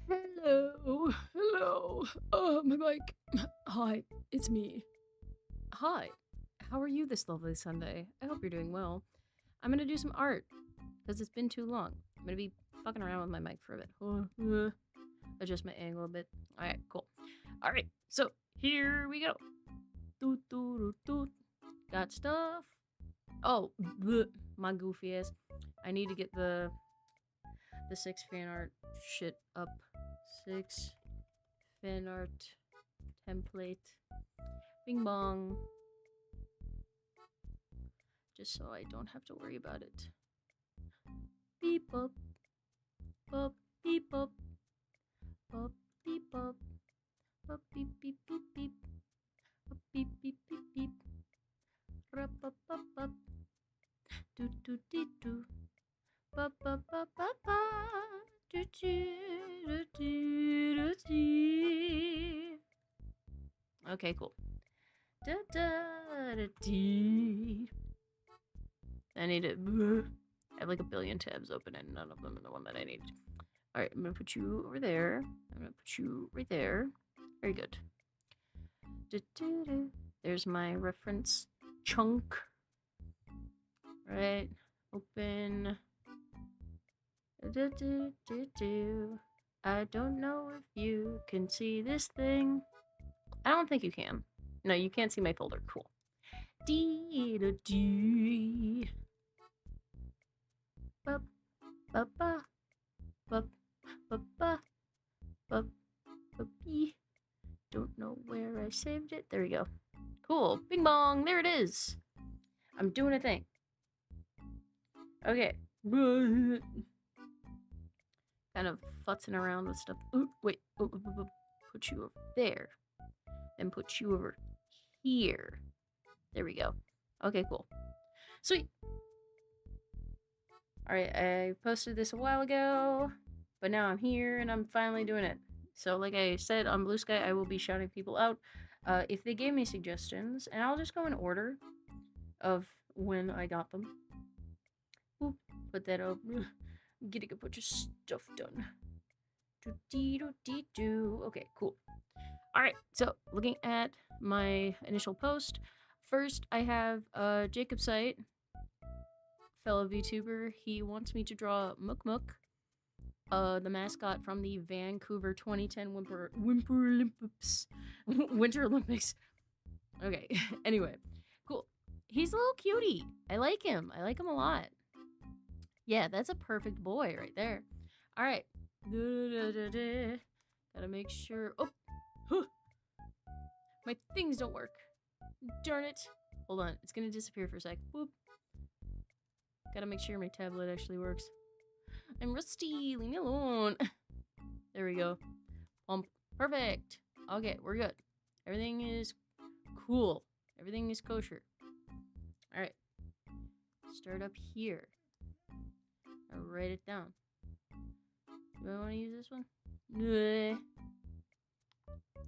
Hello, hello. My mic. Hi, it's me. Hi, how are you this lovely Sunday? I hope you're doing well. I'm gonna do some art because it's been too long. I'm gonna be fucking around with my mic for a bit. Adjust my angle a bit. All right, cool. All right, so here we go. Doot, doot, doot, doot. Got stuff. Oh, bleh, my goofy ass. I need to get the 6 fan art shit up. 6 fan art template. Bing bong. Just so I don't have to worry about it. Beep up, up, beep up, beep up, beep beep beep beep, beep beep beep beep, up, do do dee do, ba ba ba ba ba, do do do do do. Okay, cool. Da da da dee. I need to. I have like a billion tabs open and none of them are the one that I need. Alright, I'm gonna put you over there. I'm gonna put you right there. Very good. There's my reference chunk. Right. Open. I don't know if you can see this thing. I don't think you can. No, you can't see my folder. Cool. Dee da dee. Ba ba ba ba ba ba ba ba bee. Don't know where I saved it. There we go. Cool. Bing bong. There it is. I'm doing a thing. Okay. Kind of futzing around with stuff. Ooh, wait. Put you over there. Then put you over here. There we go. Okay, cool. Sweet. Alright, I posted this a while ago, but now I'm here and I'm finally doing it. So, like I said on Blue Sky, I will be shouting people out if they gave me suggestions, and I'll just go in order of when I got them. Boop, put that up. Get to put your stuff done. Do. Okay, cool. Alright, so looking at my initial post, first I have Jacob Site, fellow VTuber. He wants me to draw Mook Mook, the mascot from the Vancouver 2010 Winter Olympics. Okay, anyway, cool. He's a little cutie. I like him. I like him a lot. Yeah, that's a perfect boy right there. All right. Gotta make sure. Oh, my things don't work. Darn it. Hold on. It's gonna disappear for a sec. Boop. Gotta make sure my tablet actually works. I'm rusty. Leave me alone. There we go. Perfect. Okay, we're good. Everything is cool. Everything is kosher. All right. Start up here. I'll write it down. Do I want to use this one?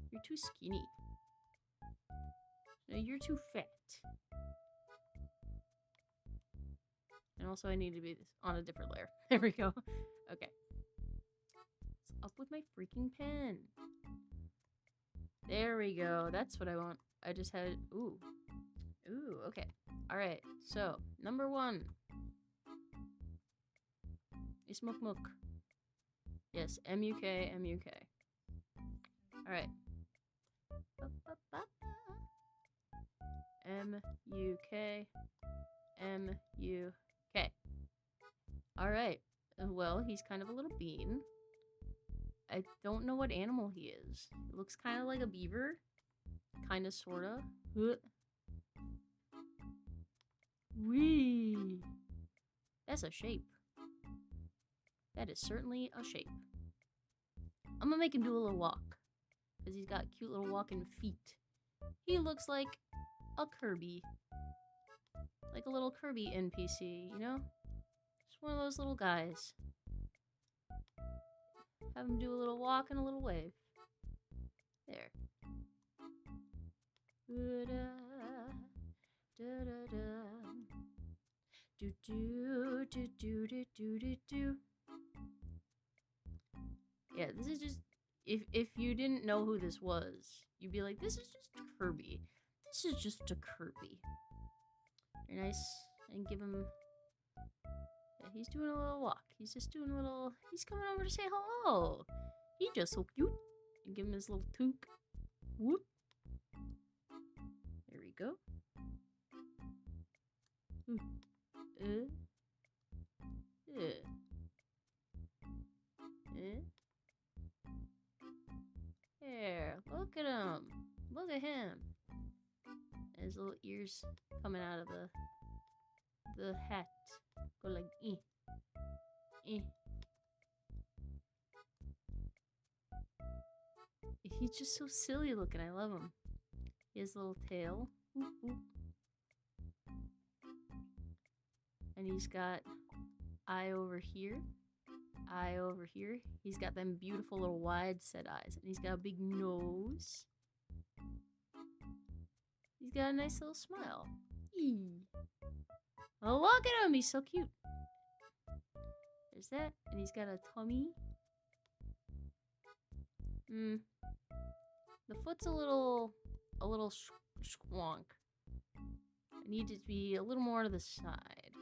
You're too skinny. No, you're too fat. And also I need to be on a different layer. There we go. Okay. What's up with my freaking pen? There we go. That's what I want. I just had... Ooh. Ooh, okay. Alright, so, number 1. Is Mook Mook. Yes, M-U-K, M-U-K. Alright. M-U-K, M-U-K. Alright. Well, he's kind of a little bean. I don't know what animal he is. It looks kind of like a beaver. Kind of, sort of. Wee. That's a shape. That is certainly a shape. I'm gonna make him do a little walk. Because he's got cute little walking feet. He looks like a Kirby. Like a little Kirby NPC, you know? Just one of those little guys. Have him do a little walk and a little wave. There. Yeah, this is just if you didn't know who this was, you'd be like, this is just Kirby. This is just a Kirby. Very nice. And give him. Yeah, he's doing a little walk. He's just doing a little. He's coming over to say hello. He's just so cute. And give him his little toque. Whoop. There we go. Ooh. Yeah. There. Look at him. Look at him. And his little ears coming out of the hat. Go like eh. He's just so silly looking. I love him. His little tail. Whoop, whoop. And he's got eye over here. Eye over here. He's got them beautiful little wide set eyes. And he's got a big nose. He's got a nice little smile. Eee. Oh, look at him. He's so cute. There's that. And he's got a tummy. The foot's a little squonk. I need it to be a little more to the side.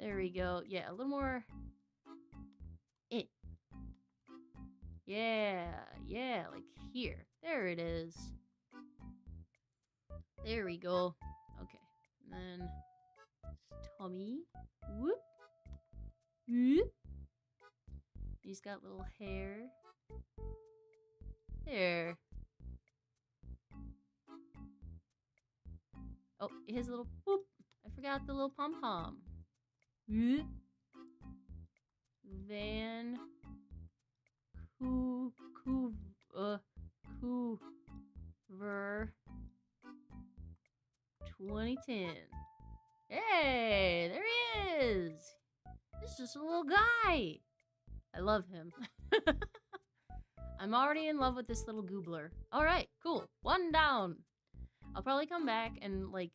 There we go. Yeah, a little more. Yeah, like here. There it is. There we go. Okay. And then tummy. Whoop. Whoop. He's got little hair. There. Oh, his little whoop. I forgot the little pom-pom. Whoop. Van. Coover 2010. Hey, there he is. This is just a little guy. I love him. I'm already in love with this little goobler. All right, cool. One down. I'll probably come back and like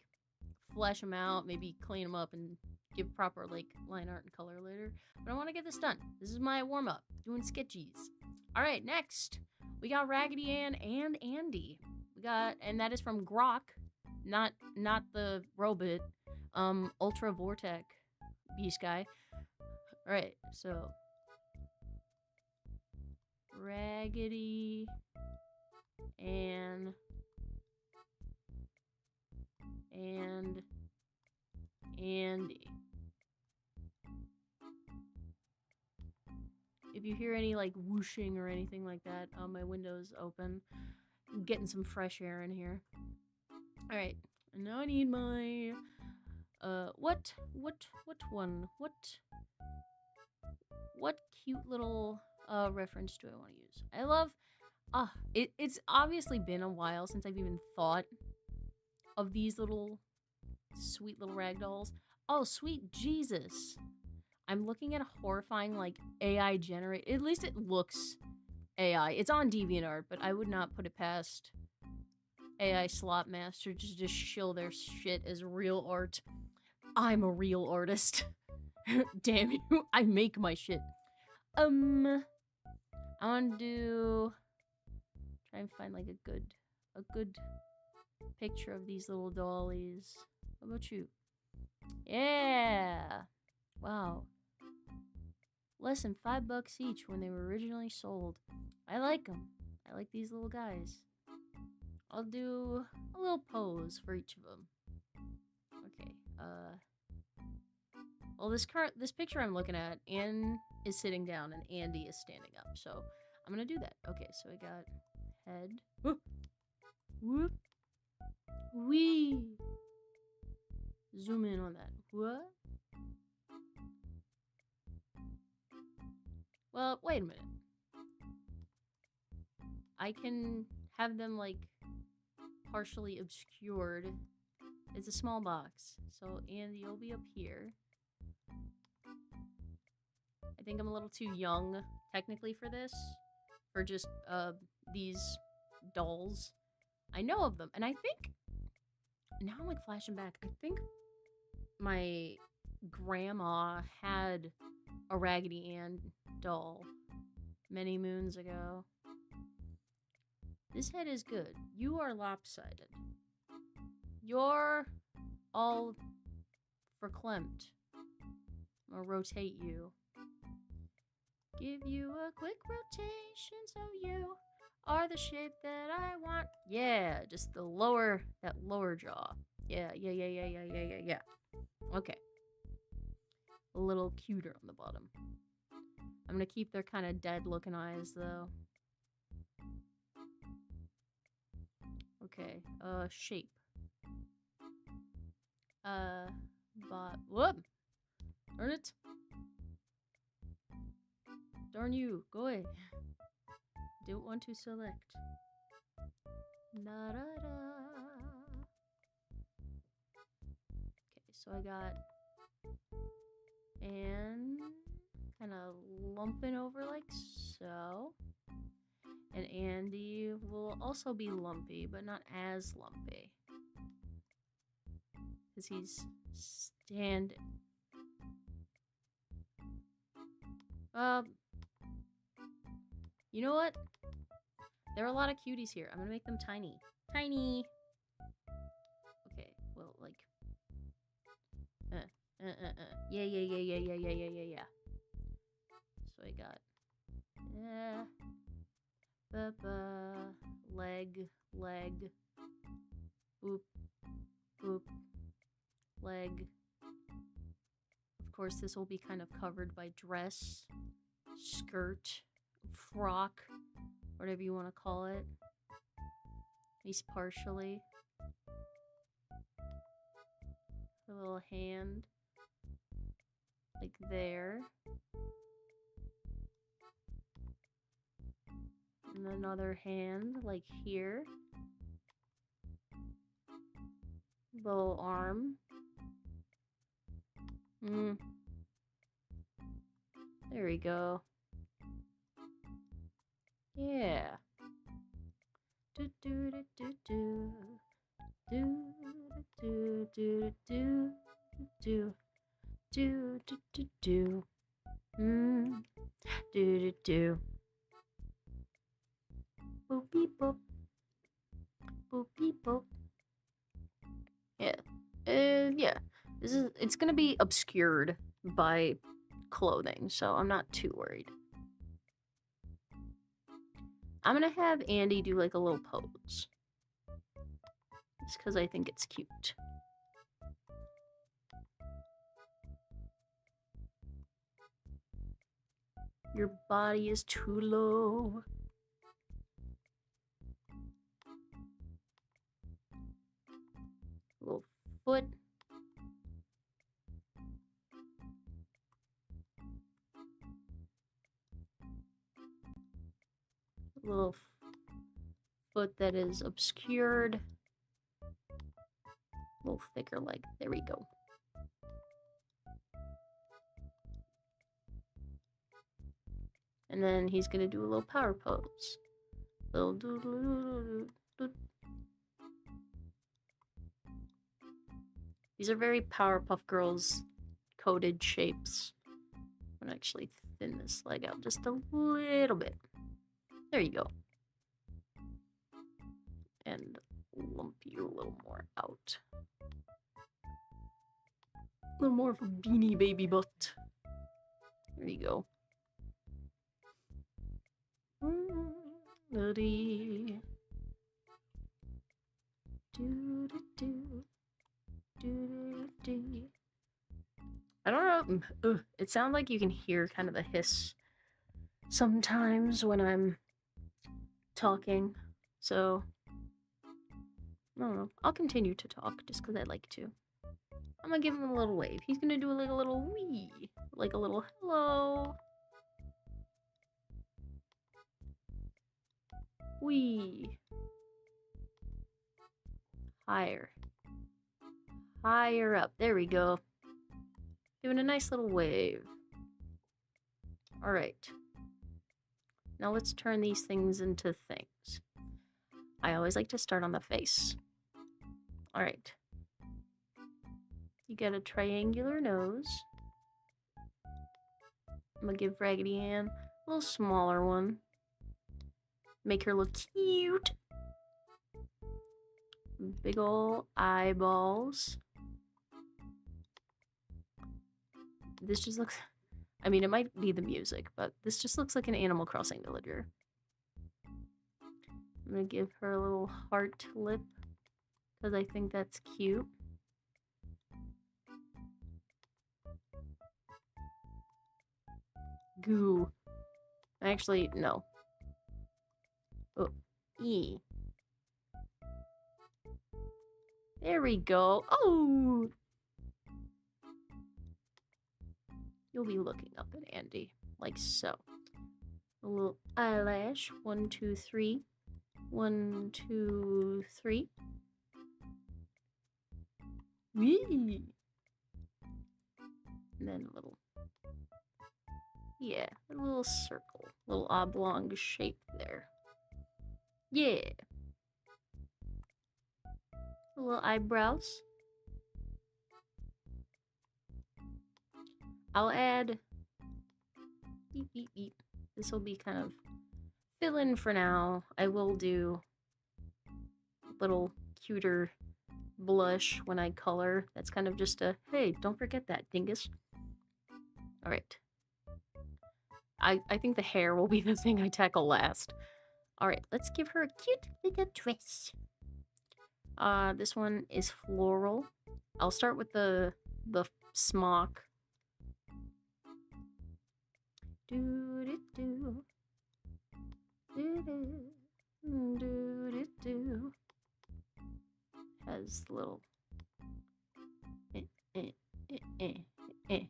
flesh him out, maybe clean him up and give proper like line art and color later. But I want to get this done. This is my warm up, doing sketchies. All right, next we got Raggedy Ann and Andy. And that is from Grok, not the robot, Ultra Vortec Beast guy. All right, so Raggedy Ann and Andy. If you hear any like whooshing or anything like that, my window's open. I'm getting some fresh air in here. All right, and now I need my what cute little reference do I want to use? I love it's obviously been a while since I've even thought of these little sweet little rag dolls. Oh, sweet Jesus. I'm looking at a horrifying like AI generate. At least it looks AI. It's on DeviantArt, but I would not put it past AI Slot Master to just shill their shit as real art. I'm a real artist. Damn you. I make my shit. I want to try and find like a good picture of these little dollies. How about you? Yeah. Wow. Less than $5 each when they were originally sold. I like them. I like these little guys. I'll do a little pose for each of them. Okay. Well, this picture I'm looking at, Ann is sitting down and Andy is standing up. So I'm gonna do that. Okay. So I got head. Whoop. Whoop. Wee. Zoom in on that. What? Well, wait a minute. I can have them like partially obscured. It's a small box. So Andy, you'll be up here. I think I'm a little too young technically for this. For just these dolls. I know of them. And I think now I'm like flashing back. I think my grandma had a Raggedy Ann doll many moons ago. This head is good. You are lopsided. You're all verklempt. I'm gonna rotate you. Give you a quick rotation so you are the shape that I want. Yeah, just that lower jaw. Yeah. Okay. A little cuter on the bottom. I'm gonna keep their kind of dead looking eyes though. Okay, shape. Whoop! Darn it! Darn you, go away. Don't want to select. Da da da. Okay, so I got and kind of lumping over like so. And Andy will also be lumpy, but not as lumpy. Because he's standing. You know what? There are a lot of cuties here. I'm gonna make them tiny. Tiny! Okay, well, like... Yeah. So I got... leg, boop, leg. Of course, this will be kind of covered by dress, skirt, frock, whatever you want to call it. At least partially. A little hand, like there. And another hand, like here. Little arm. There we go. Yeah. Do do do do do. Do do do do do do do do do. Do do do. Boop beep boop. Boop beep boop. Yeah. Yeah. It's gonna be obscured by clothing, so I'm not too worried. I'm gonna have Andy do like a little pose. Just because I think it's cute. Your body is too low. Little foot. Little foot that is obscured. A little thicker leg. There we go. And then he's gonna do a little power pose. Little doodle. These are very Powerpuff Girls coded shapes. I'm gonna actually thin this leg out just a little bit. There you go. And lump you a little more out. A little more of a beanie baby butt. There you go. I don't know. It sounds like you can hear kind of the hiss sometimes when I'm talking. So, I don't know. I'll continue to talk just because I like to. I'm gonna give him a little wave. He's gonna do like a little wee. Like a little hello. Wee. Higher. Higher up. There we go. Doing a nice little wave. Alright. Now let's turn these things into things. I always like to start on the face. Alright. You get a triangular nose. I'm gonna give Raggedy Ann a little smaller one. Make her look cute. Big ol' eyeballs. This just looks... I mean, it might be the music, but this just looks like an Animal Crossing villager. I'm gonna give her a little heart lip because I think that's cute. Goo. Actually, no. Oh, E. There we go. Oh! You'll be looking up at Andy, like so. A little eyelash. 1, 2, 3. 1, 2, 3. Wee! And then a little... Yeah, a little circle. Little oblong shape there. Yeah. Little eyebrows. I'll add... Beep, beep, beep. This will be kind of fill in for now. I will do a little cuter blush when I color. That's kind of just a, hey, don't forget that, dingus. Alright. I think the hair will be the thing I tackle last. Alright, let's give her a cute little dress. This one is floral. I'll start with the smock. Do do do. Do do do do do. Has little eh, eh, eh, eh, eh.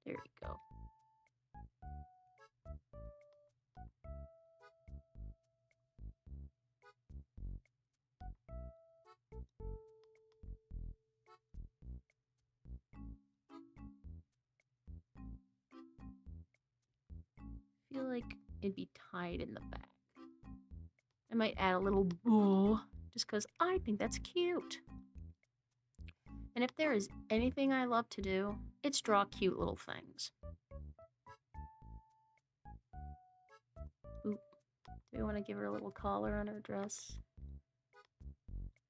There we go. I feel like it'd be tied in the back. I might add a little bow just because I think that's cute. And if there is anything I love to do, it's draw cute little things. Oop. Do we want to give her a little collar on her dress?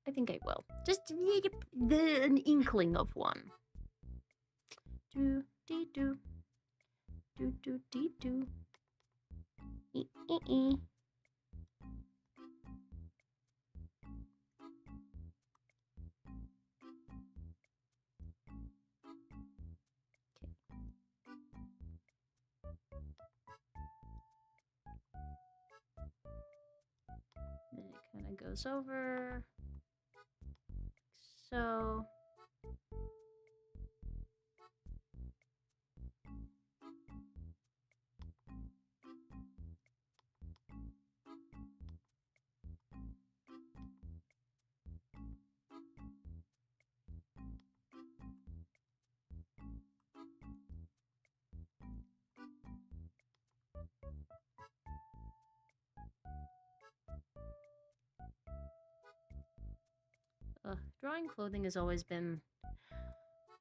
I think I will. Just an inkling of one. Do dee do. Do do dee do. E e e. Then it kind of goes over. So. Drawing clothing has always been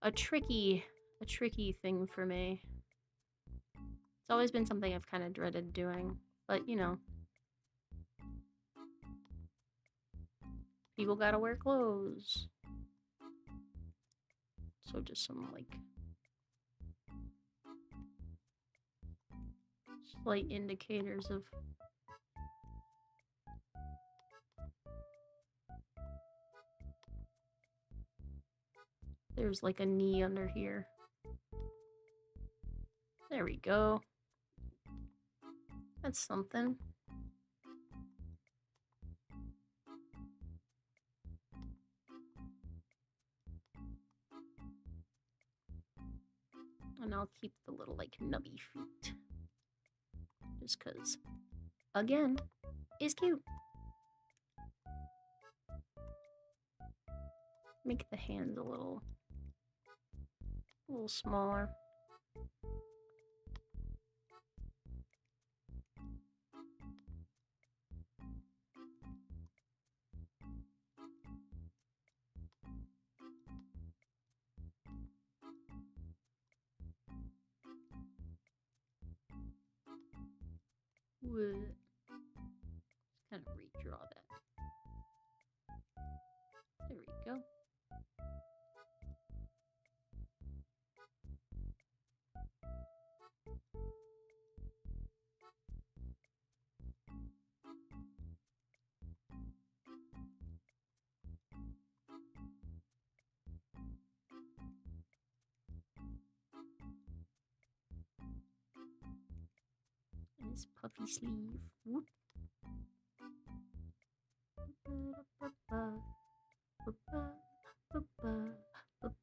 a tricky thing for me. It's always been something I've kind of dreaded doing, but you know, people gotta wear clothes. So just some like slight indicators of there's like a knee under here. There we go. That's something. And I'll keep the little like nubby feet. Just cause, again, is cute. Make the hands a little smaller. What? Just kind of redraw that. There we go. And this puffy sleeve. Whoop.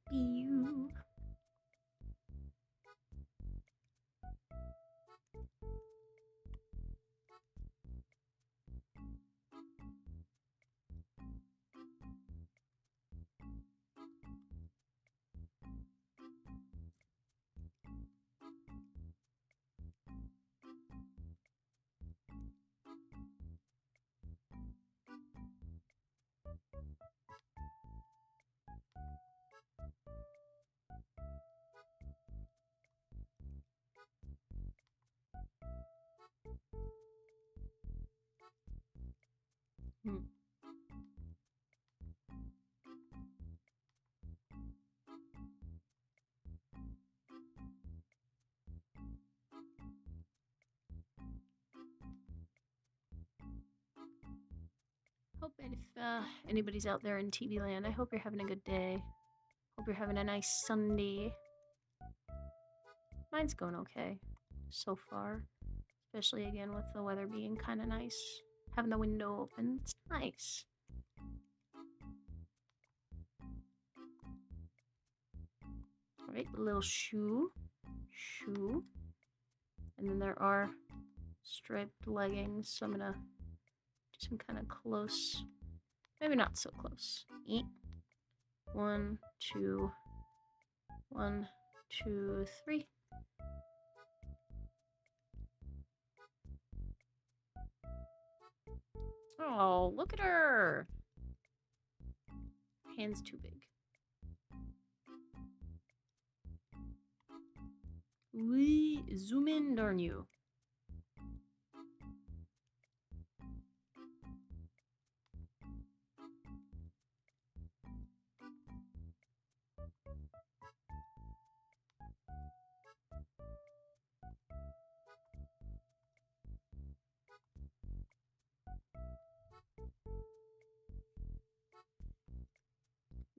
You. Hmm. Hope if anybody's out there in TV land, I hope you're having a good day. Hope you're having a nice Sunday. Mine's going okay so far, especially again with the weather being kind of nice. Having the window open, it's nice. Alright, little shoe. And then there are striped leggings, so I'm gonna do some kind of close, maybe not so close. 1, 2, 1, 2, 3. Oh, look at her! Hand's too big. We zoom in, darn you.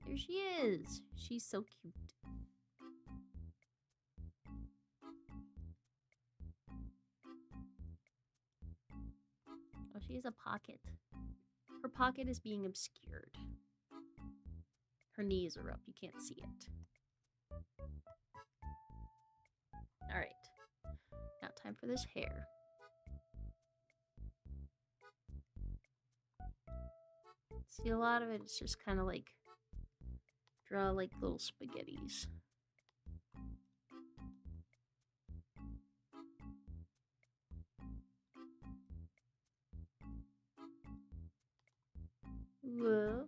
There she is. She's so cute. Oh, she has a pocket. Her pocket is being obscured. Her knees are up. You can't see it. Alright. Now time for this hair. See, a lot of it is just kind of like draw like little spaghettis. Whoa.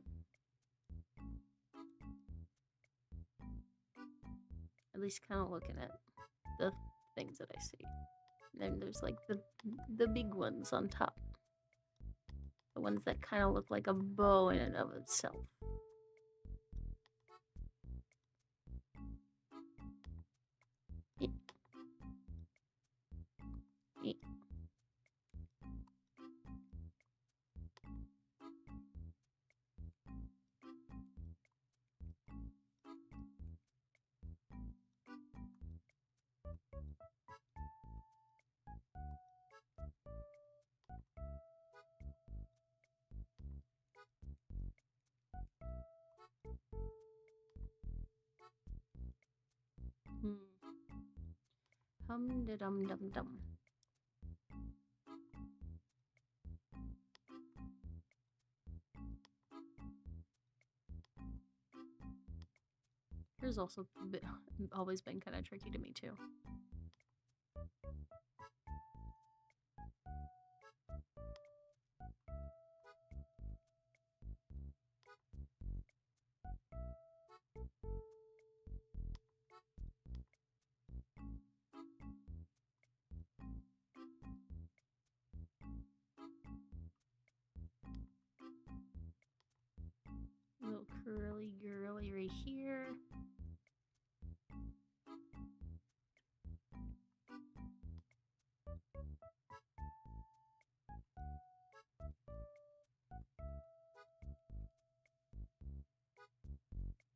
At least kind of looking at the things that I see. And then there's like the big ones on top. The ones that kind of look like a bow in and of itself. Hum da dum dum dum. Here's also always been kind of tricky to me too.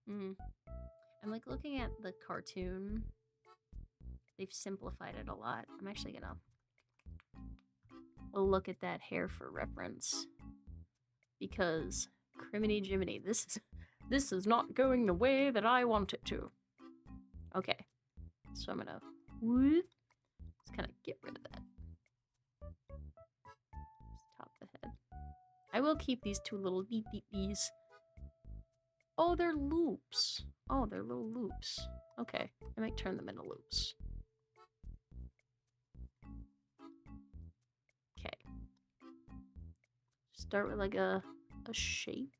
Mm. I'm like looking at the cartoon. They've simplified it a lot. I'm actually gonna look at that hair for reference because criminy jiminy, this is not going the way that I want it to. Okay, so I'm gonna just kind of get rid of that. Just top the head. I will keep these two little beep beep bees. Oh, they're loops. Oh, they're little loops. Okay, I might turn them into loops. Okay. Start with like a shape.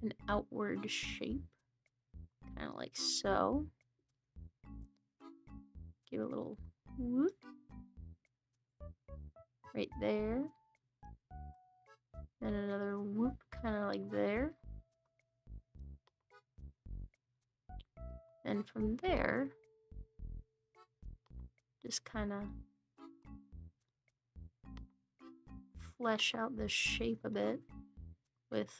An outward shape. Kind of like so. Give it a little whoop. Right there. Then another whoop, kind of like there. And from there, just kind of flesh out this shape a bit with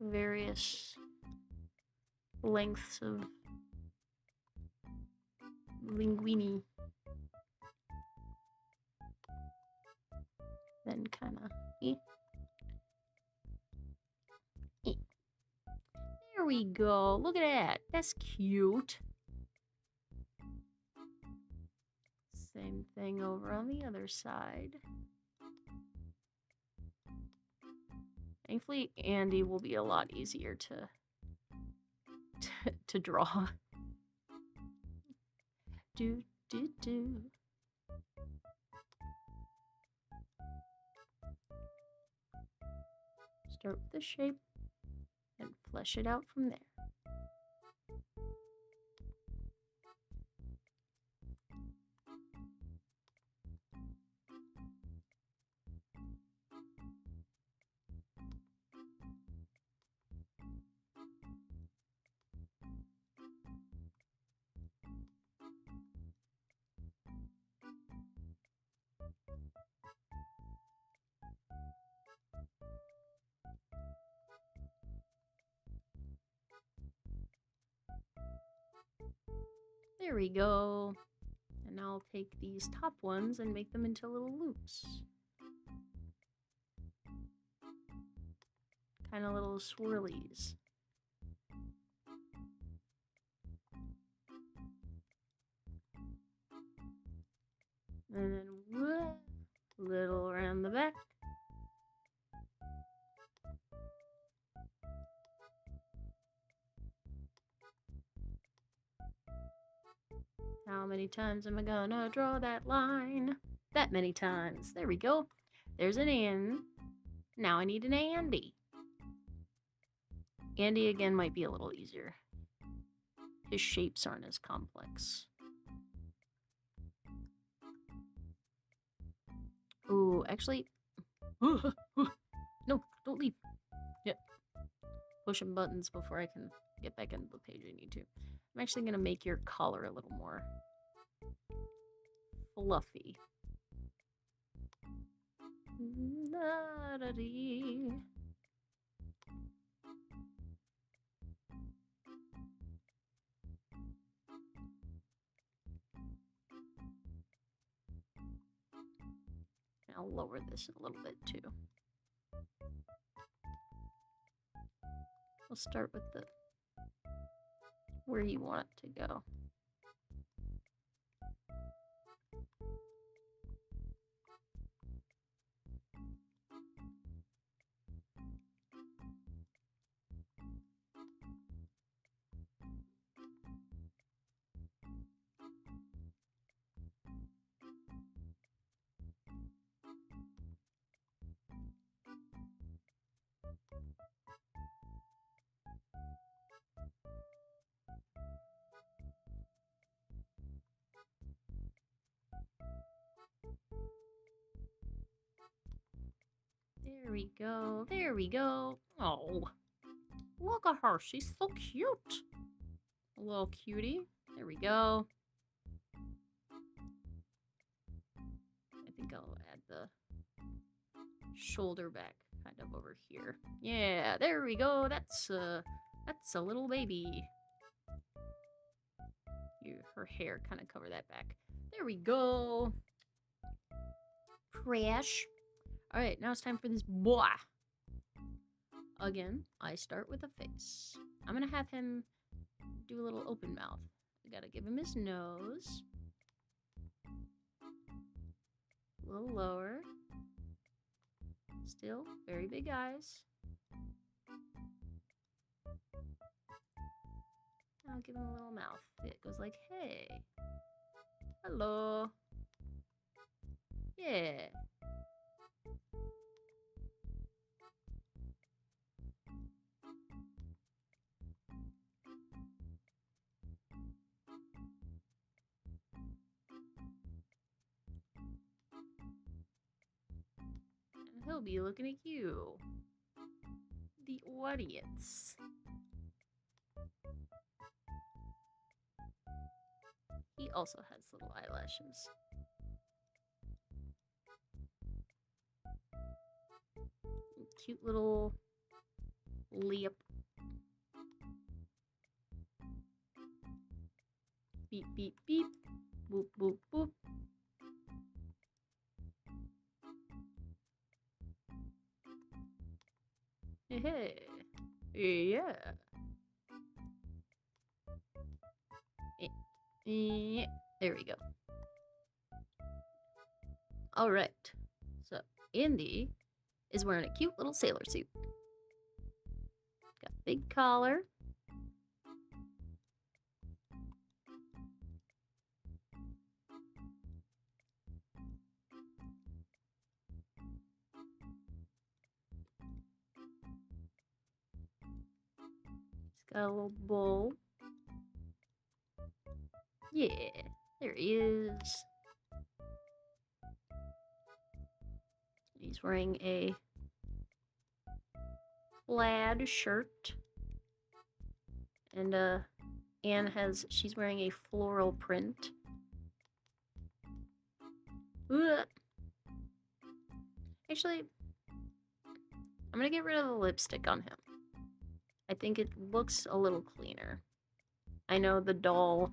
various lengths of linguini. Then kind of There we go. Look at that. That's cute. Same thing over on the other side. Thankfully, Andy will be a lot easier to draw. Do. Start with the shape and flesh it out from there. There we go. And now I'll take these top ones and make them into little loops. Kind of little swirlies. And then whoop, little around the back. How many times am I gonna draw that line? That many times. There we go. There's an N. Now I need an Andy. Andy again might be a little easier. His shapes aren't as complex. Ooh, actually... No, don't leave. Yep. Pushing buttons before I can get back into the page I need to. I'm actually going to make your collar a little more fluffy. Da-da-dee. I'll lower this a little bit too. We'll start with the where you want it to go. There we go. There we go. Oh, look at her. She's so cute. A little cutie. There we go. I think I'll add the shoulder back, kind of over here. Yeah, there we go. That's a little baby. Her hair kind of cover that back. There we go. Crash. All right, now it's time for this boy. Again, I start with a face. I'm gonna have him do a little open mouth. I gotta give him his nose. A little lower. Still, very big eyes. I'll give him a little mouth. It goes like, hey. Hello. Yeah. And he'll be looking at you, the audience. He also has little eyelashes. Cute little lip. Beep, beep, beep. Boop, boop, boop. Hey. Yeah. Yeah. There we go. All right. So, Indy is wearing a cute little sailor suit. Got a big collar. He's got a little bowl. Yeah, there he is. He's wearing a plaid shirt. And Anne she's wearing a floral print. Ugh. Actually, I'm gonna get rid of the lipstick on him. I think it looks a little cleaner. I know the doll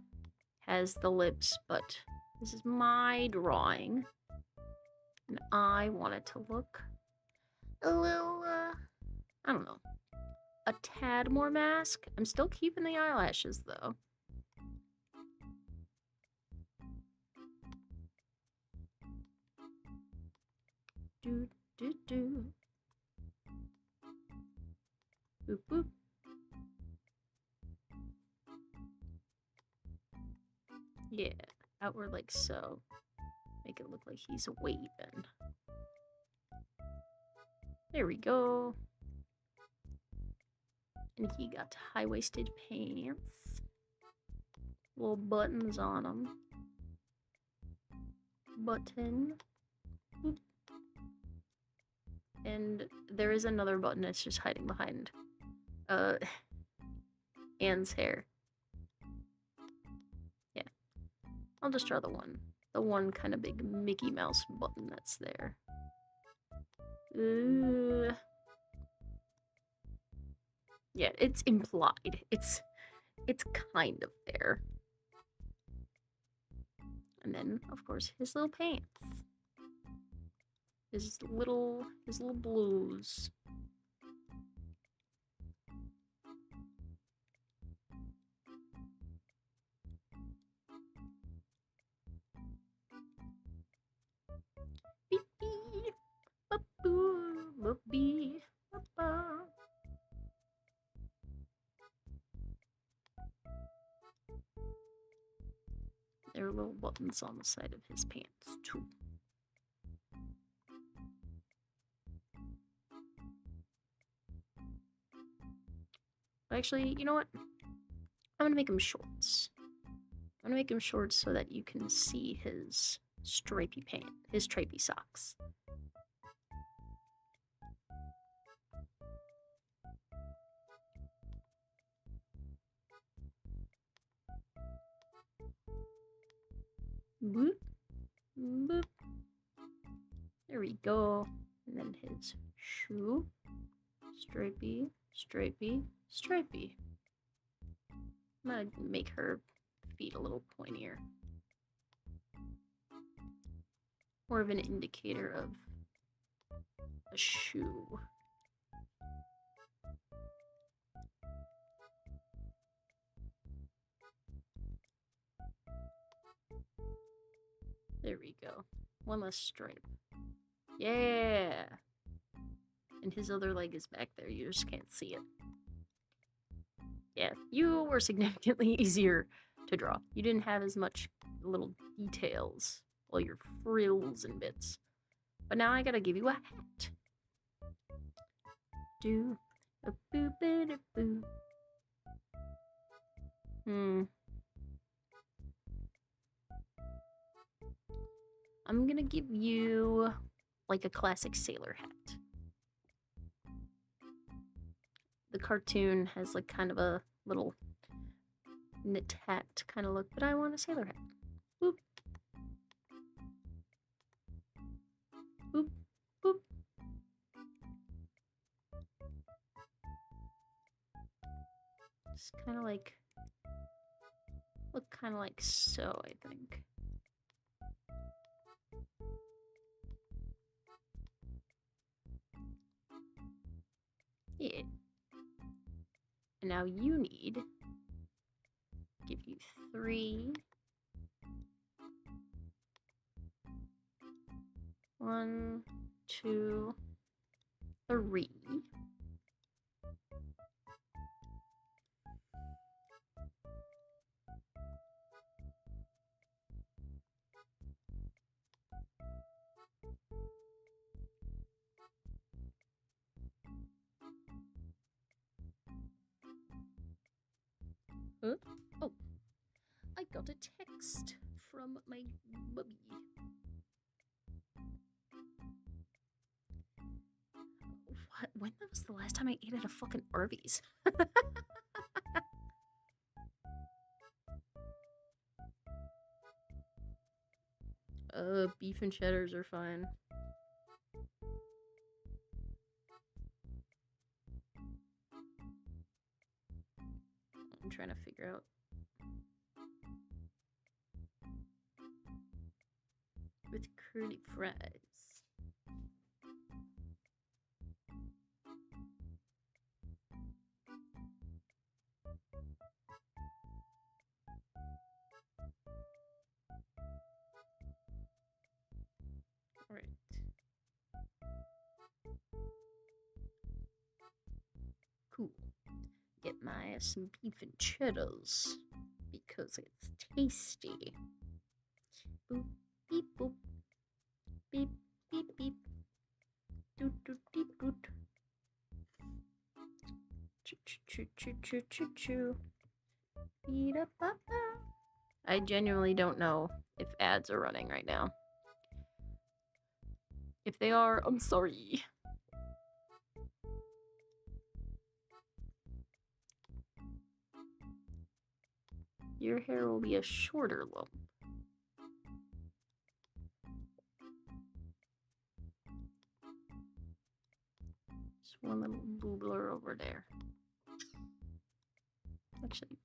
has the lips, but this is my drawing. And I want it to look a little, I don't know, a tad more mask. I'm still keeping the eyelashes, though. Do, do, do. Boop, boop. Yeah, outward like so. Make it look like he's waving. There we go. And he got high-waisted pants. Little buttons on them. Button. Boop. And there is another button that's just hiding behind Anne's hair. Yeah. I'll just draw the one kind of big Mickey Mouse button that's there. Yeah, it's implied. It's kind of there. And then, of course, his little pants. His little blues. Beep beep, ba boo, ba bee, ba ba. There are little buttons on the side of his pants too. Actually, you know what? I'm gonna make him shorts. I'm gonna make him shorts so that you can see his stripy his stripy socks. Boop, boop. There we go. And then is shoe, stripey, stripey, stripey. I'm gonna make her feet a little pointier. More of an indicator of a shoe. There we go. One less stripe. Yeah! And his other leg is back there. You just can't see it. Yeah, you were significantly easier to draw. You didn't have as much little details, all your frills and bits. But now I gotta give you a hat. Do a boo bit a boo. I'm gonna give you like a classic sailor hat. The cartoon has like kind of a little knit hat kind of look, but I want a sailor hat. Boop. Boop. Boop. Just kind of like, look kind of like so, I think. Yeah. And now you need, give you 3. 1, 2, 3. Huh? Oh, I got a text from my bubby. What? When was the last time I ate at a fucking Arby's? Beef and cheddars are fine. I'm trying to figure out. With curly fries. Alright. Cool. Get my ass some beef and cheddars because it's tasty. Boop, beep, boop. Beep, beep, beep. Doot, doot, deep, doot. Choo, choo, choo, choo, choo, choo. I genuinely don't know if ads are running right now. If they are, I'm sorry. Your hair will be a shorter lump. Just one little boobler over there. Actually.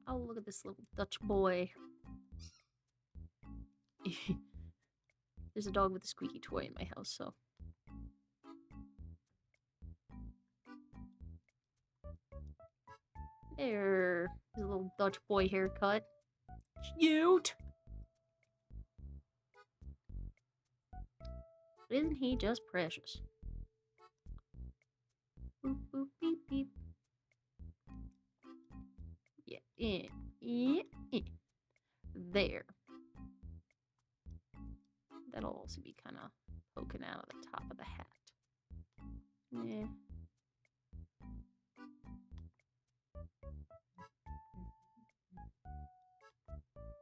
Oh, look at this little Dutch boy. There's a dog with a squeaky toy in my house, so. There. His little Dutch boy haircut. Cute! Isn't he just precious? Boop, boop, beep, beep. Yeah. There. That'll also be kind of poking out of the top of the hat. Yeah.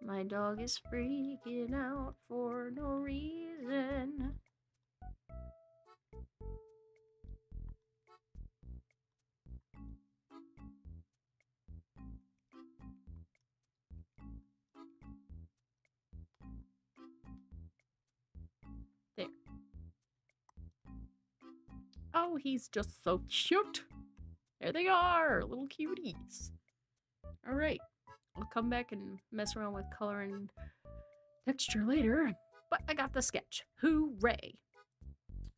My dog is freaking out for no reason. There. Oh, he's just so cute. There they are, little cuties. All right, I'll come back and mess around with color and texture later, but I got the sketch. Hooray!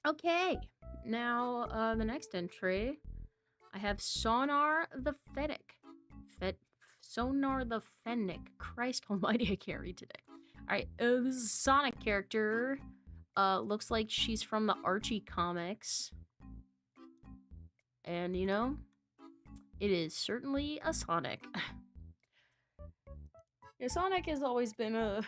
Okay, now the next entry, I have Sonar the Fennec. Sonar the Fennec. Christ almighty, I can't read today. Alright, this is a Sonic character. Looks like she's from the Archie comics. And, you know, it is certainly a Sonic. Yeah, Sonic has always been an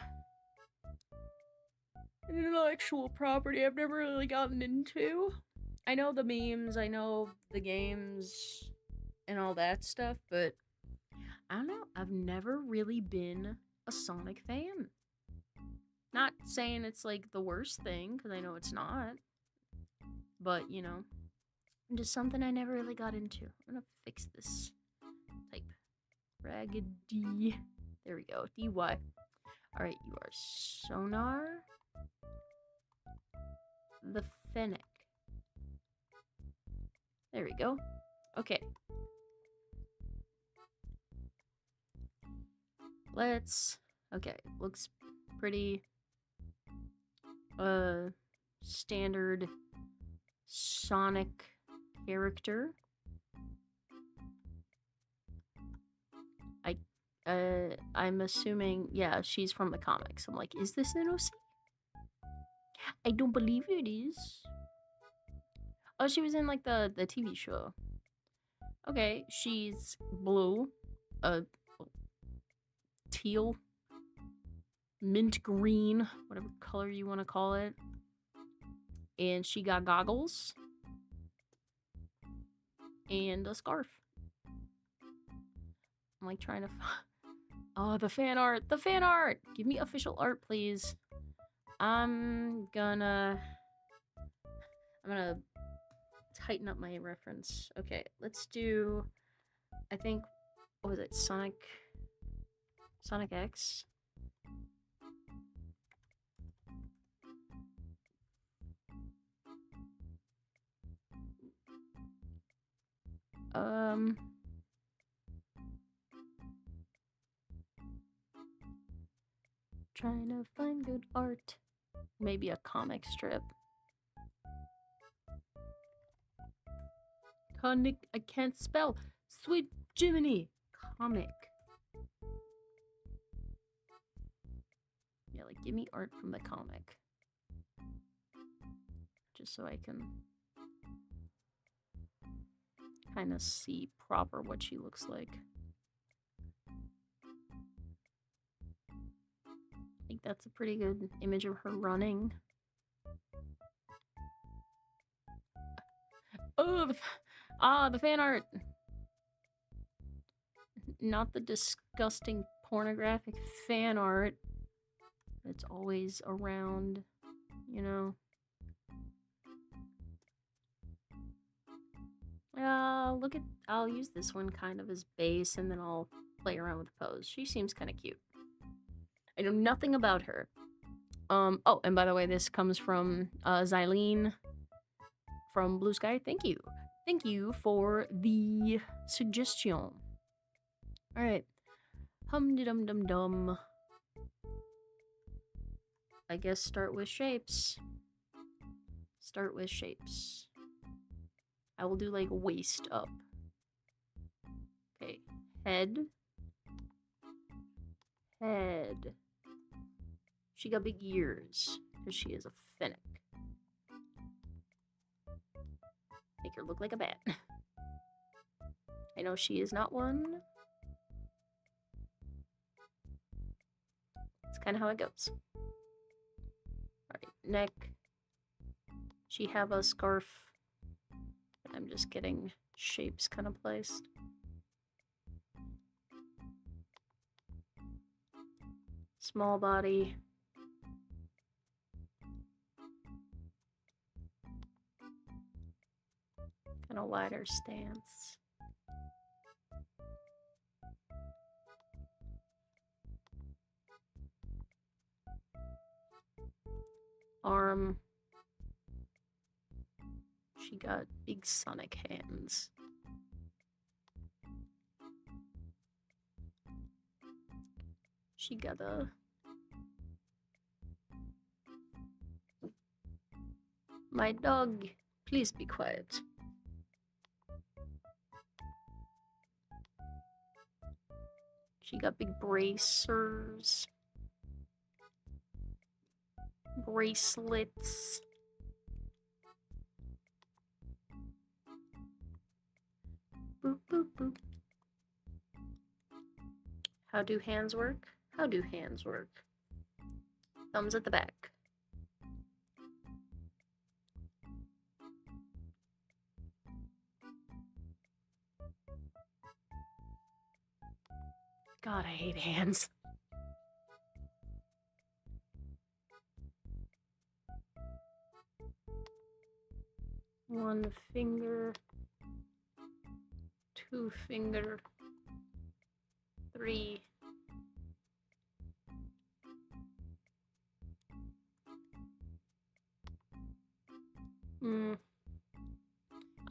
intellectual property I've never really gotten into. I know the memes, I know the games, and all that stuff, but I don't know. I've never really been a Sonic fan. Not saying it's like the worst thing, because I know it's not. But, you know, just something I never really got into. I'm gonna fix this. Type raggedy. There we go. DY. Alright, you are Sonar the Fennec. There we go. Okay. Let's... Okay, looks pretty... standard Sonic character. I'm assuming, yeah, she's from the comics. I'm like, is this an OC? I don't believe it is. Oh, she was in, like, the TV show. Okay, she's blue. Teal. Mint green. Whatever color you want to call it. And she got goggles. And a scarf. I'm, like, trying to... Oh, the fan art! The fan art! Give me official art, please. I'm gonna tighten up my reference. Okay, let's do... I think... What was it? Sonic X? Trying to find good art. Maybe a comic strip. Comic, I can't spell. Sweet Jiminy. Comic. Yeah, like, give me art from the comic. Just so I can kind of see proper what she looks like. I think that's a pretty good image of her running. Oh, the fan art! Not the disgusting pornographic fan art that's always around, you know. Look at... I'll use this one kind of as base, and then I'll play around with the pose. She seems kind of cute. I know nothing about her. Oh, and by the way, this comes from Xylene from Blue Sky. Thank you. Thank you for the suggestion. Alright. Hum-de-dum-dum-dum. I guess start with shapes. Start with shapes. I will do, like, waist up. Okay. Head. Head. She got big ears, because she is a Fennec. Make her look like a bat. I know she is not one. It's kind of how it goes. Alright, neck. She have a scarf. I'm just getting shapes kind of placed. Small body. Kind of wider stance. Arm. She got big sonic hands. She got a... My dog, please be quiet. She got big bracers. Bracelets. Boop, boop, boop. How do hands work? How do hands work? Thumbs at the back. God, I hate hands. One finger. Two finger. Three.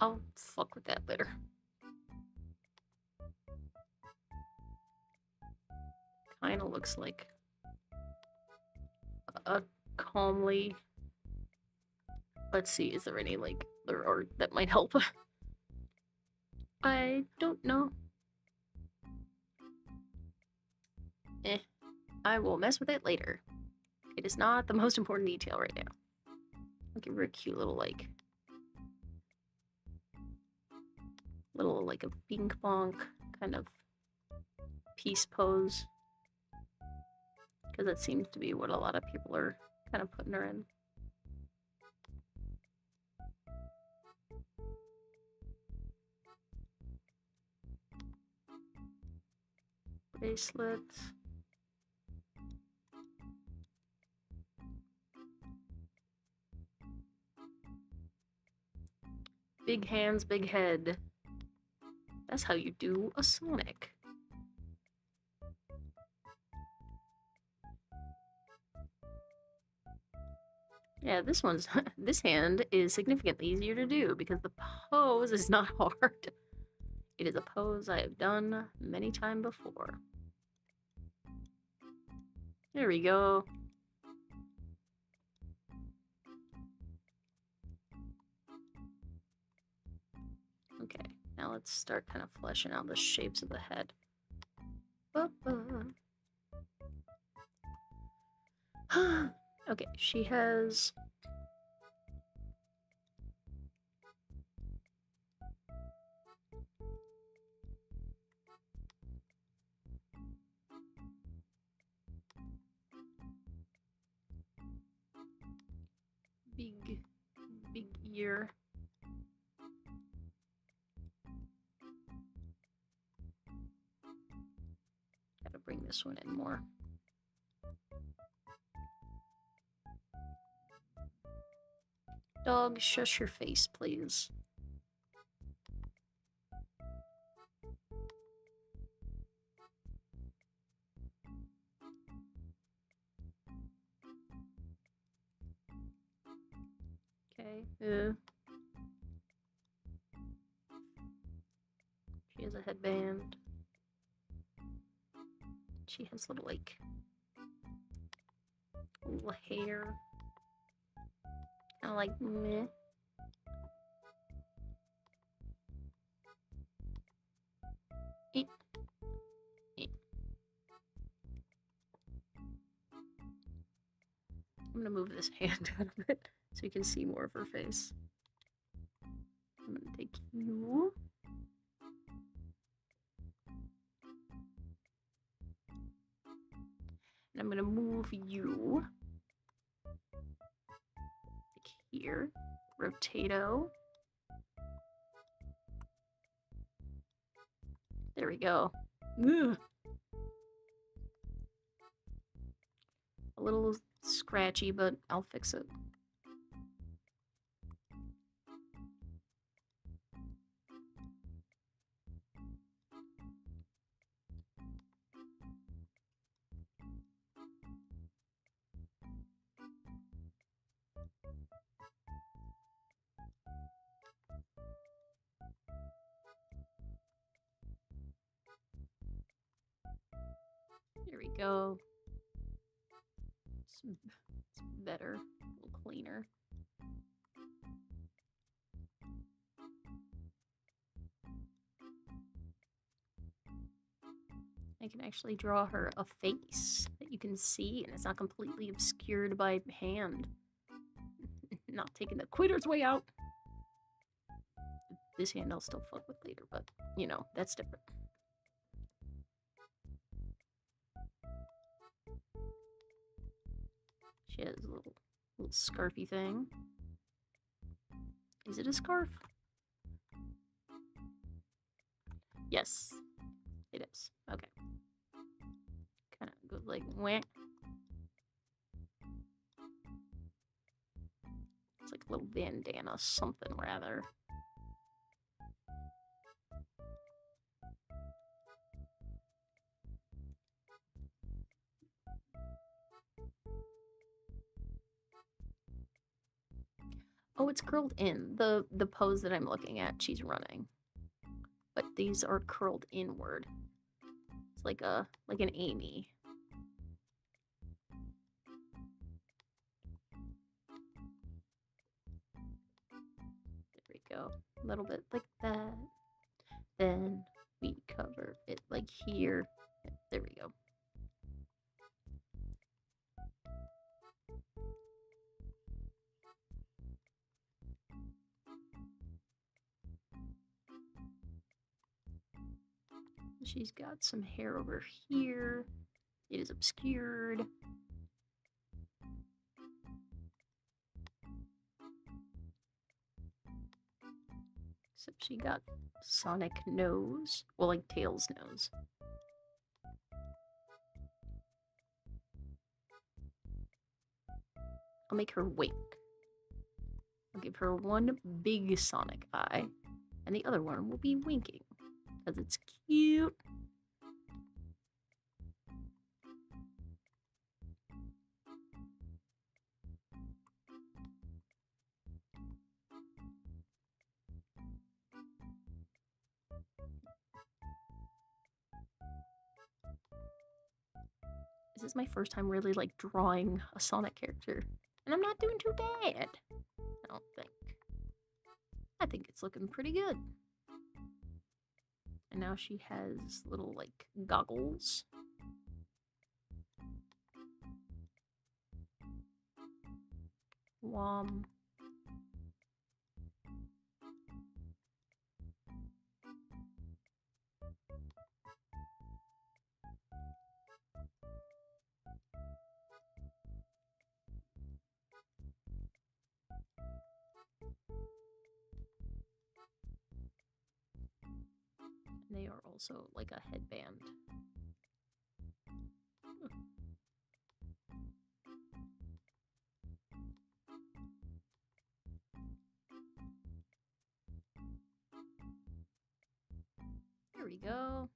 I'll fuck with that later. Kinda looks like a calmly... Let's see, is there any, like, other art that might help? I don't know. I will mess with it later. It is not the most important detail right now. I'll give her a cute little, like... like a bink bonk kind of peace pose. Because that seems to be what a lot of people are kind of putting her in. Bracelets. Big hands, big head. That's how you do a Sonic. Yeah, this hand is significantly easier to do because the pose is not hard. It is a pose I have done many times before. There we go. Okay, now let's start kind of fleshing out the shapes of the head. Okay, she has... big ear. Gotta bring this one in more. Dog, shush your face, please. Okay. She has a headband. She has little, like, little hair. Kind of like meh. Eep. Eep. I'm gonna move this hand out of it so you can see more of her face. I'm gonna take you. And I'm gonna move you. Like here. Rotato. There we go. Ugh. A little scratchy, but I'll fix it. There we go. It's better, a little cleaner. I can actually draw her a face that you can see, and it's not completely obscured by hand. Not taking the quitter's way out. This hand I'll still fuck with later, but you know, that's different. She has a little scarfy thing. Is it a scarf? Yes, it is. Okay. Kind of goes like wah. It's like a little bandana, something rather. Oh, it's curled in. The pose that I'm looking at, she's running. But these are curled inward. It's like an Amy. There we go. A little bit like that. Then we cover it like here. There we go. She's got some hair over here. It is obscured. Except she got Sonic nose. Well, like Tails nose. I'll make her wink. I'll give her one big Sonic eye, and the other one will be winking, because it's cute. This is my first time really like drawing a Sonic character, and I'm not doing too bad. I don't think. I think it's looking pretty good. And now she has little like goggles. Wom. They are also like a headband. There we go.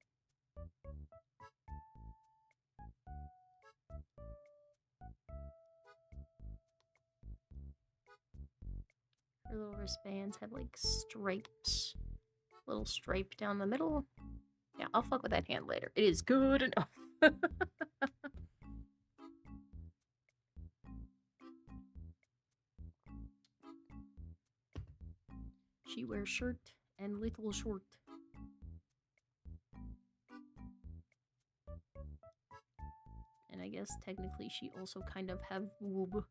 Her little wristbands have like stripes. Little stripe down the middle. Yeah, I'll fuck with that hand later. It is good enough. She wears shirt and little short. And I guess technically she also kind of have boob.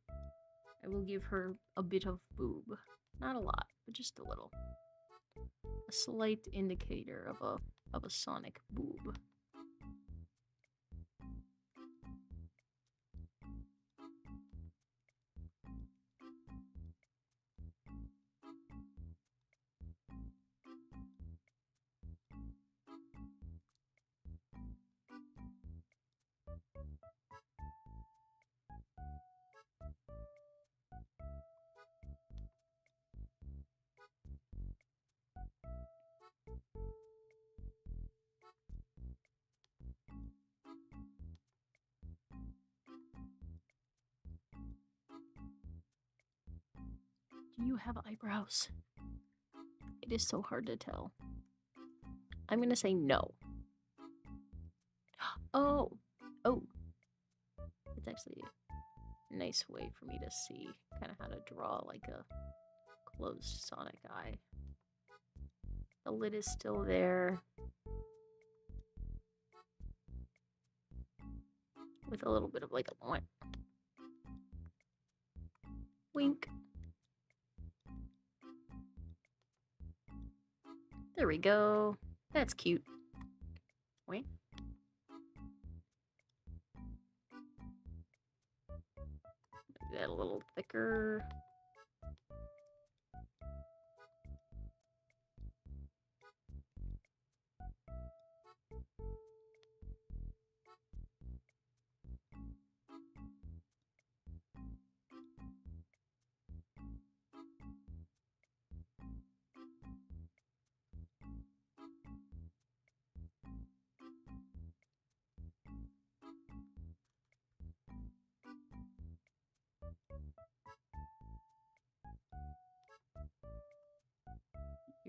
I will give her a bit of boob. Not a lot, but just a little. A slight indicator of a Sonic boob. Do you have eyebrows? It is so hard to tell. I'm gonna say no. Oh! Oh! It's actually a nice way for me to see kind of how to draw like a closed Sonic eye. The lid is still there. With a little bit of like a wink. There we go. That's cute. Wink. Make that a little thicker.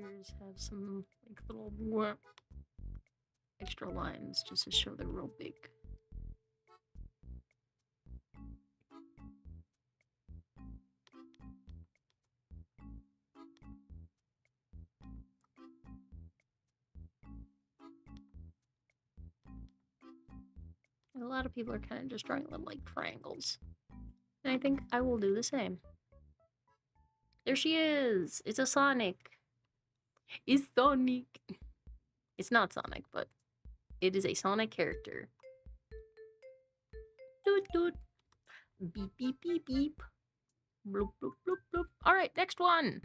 Ears have some like little extra lines just to show they're real big. And a lot of people are kind of just drawing little like triangles. And I think I will do the same. There she is! It's a Sonic! It's Sonic! It's not Sonic, but it is a Sonic character. Doot doot! Beep beep beep beep! Bloop bloop bloop bloop! Alright, next one!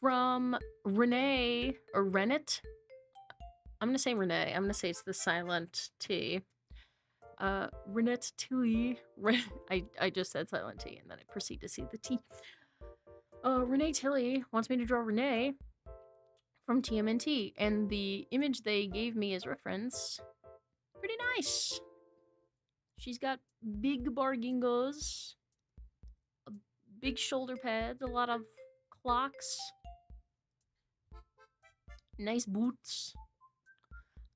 From Renee, or Rennet? I'm gonna say Renee. I'm gonna say it's the silent T. Renette Tilly. I just said silent T and then I proceed to see the T. Renee Tilly wants me to draw Renee from TMNT, and the image they gave me as reference, pretty nice. She's got big bargingos, big shoulder pads, a lot of clocks, nice boots.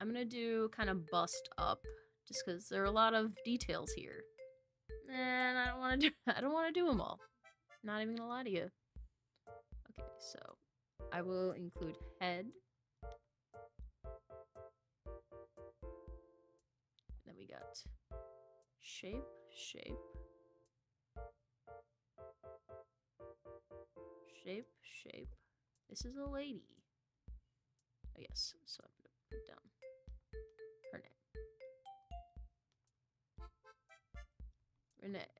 I'm gonna do kind of bust up, just because there are a lot of details here, and I don't want to do them all. Not even gonna lie to you. Okay, so I will include head. Then we got shape, shape, shape, shape. This is a lady. Oh yes, so I'm gonna put down her name. Renee.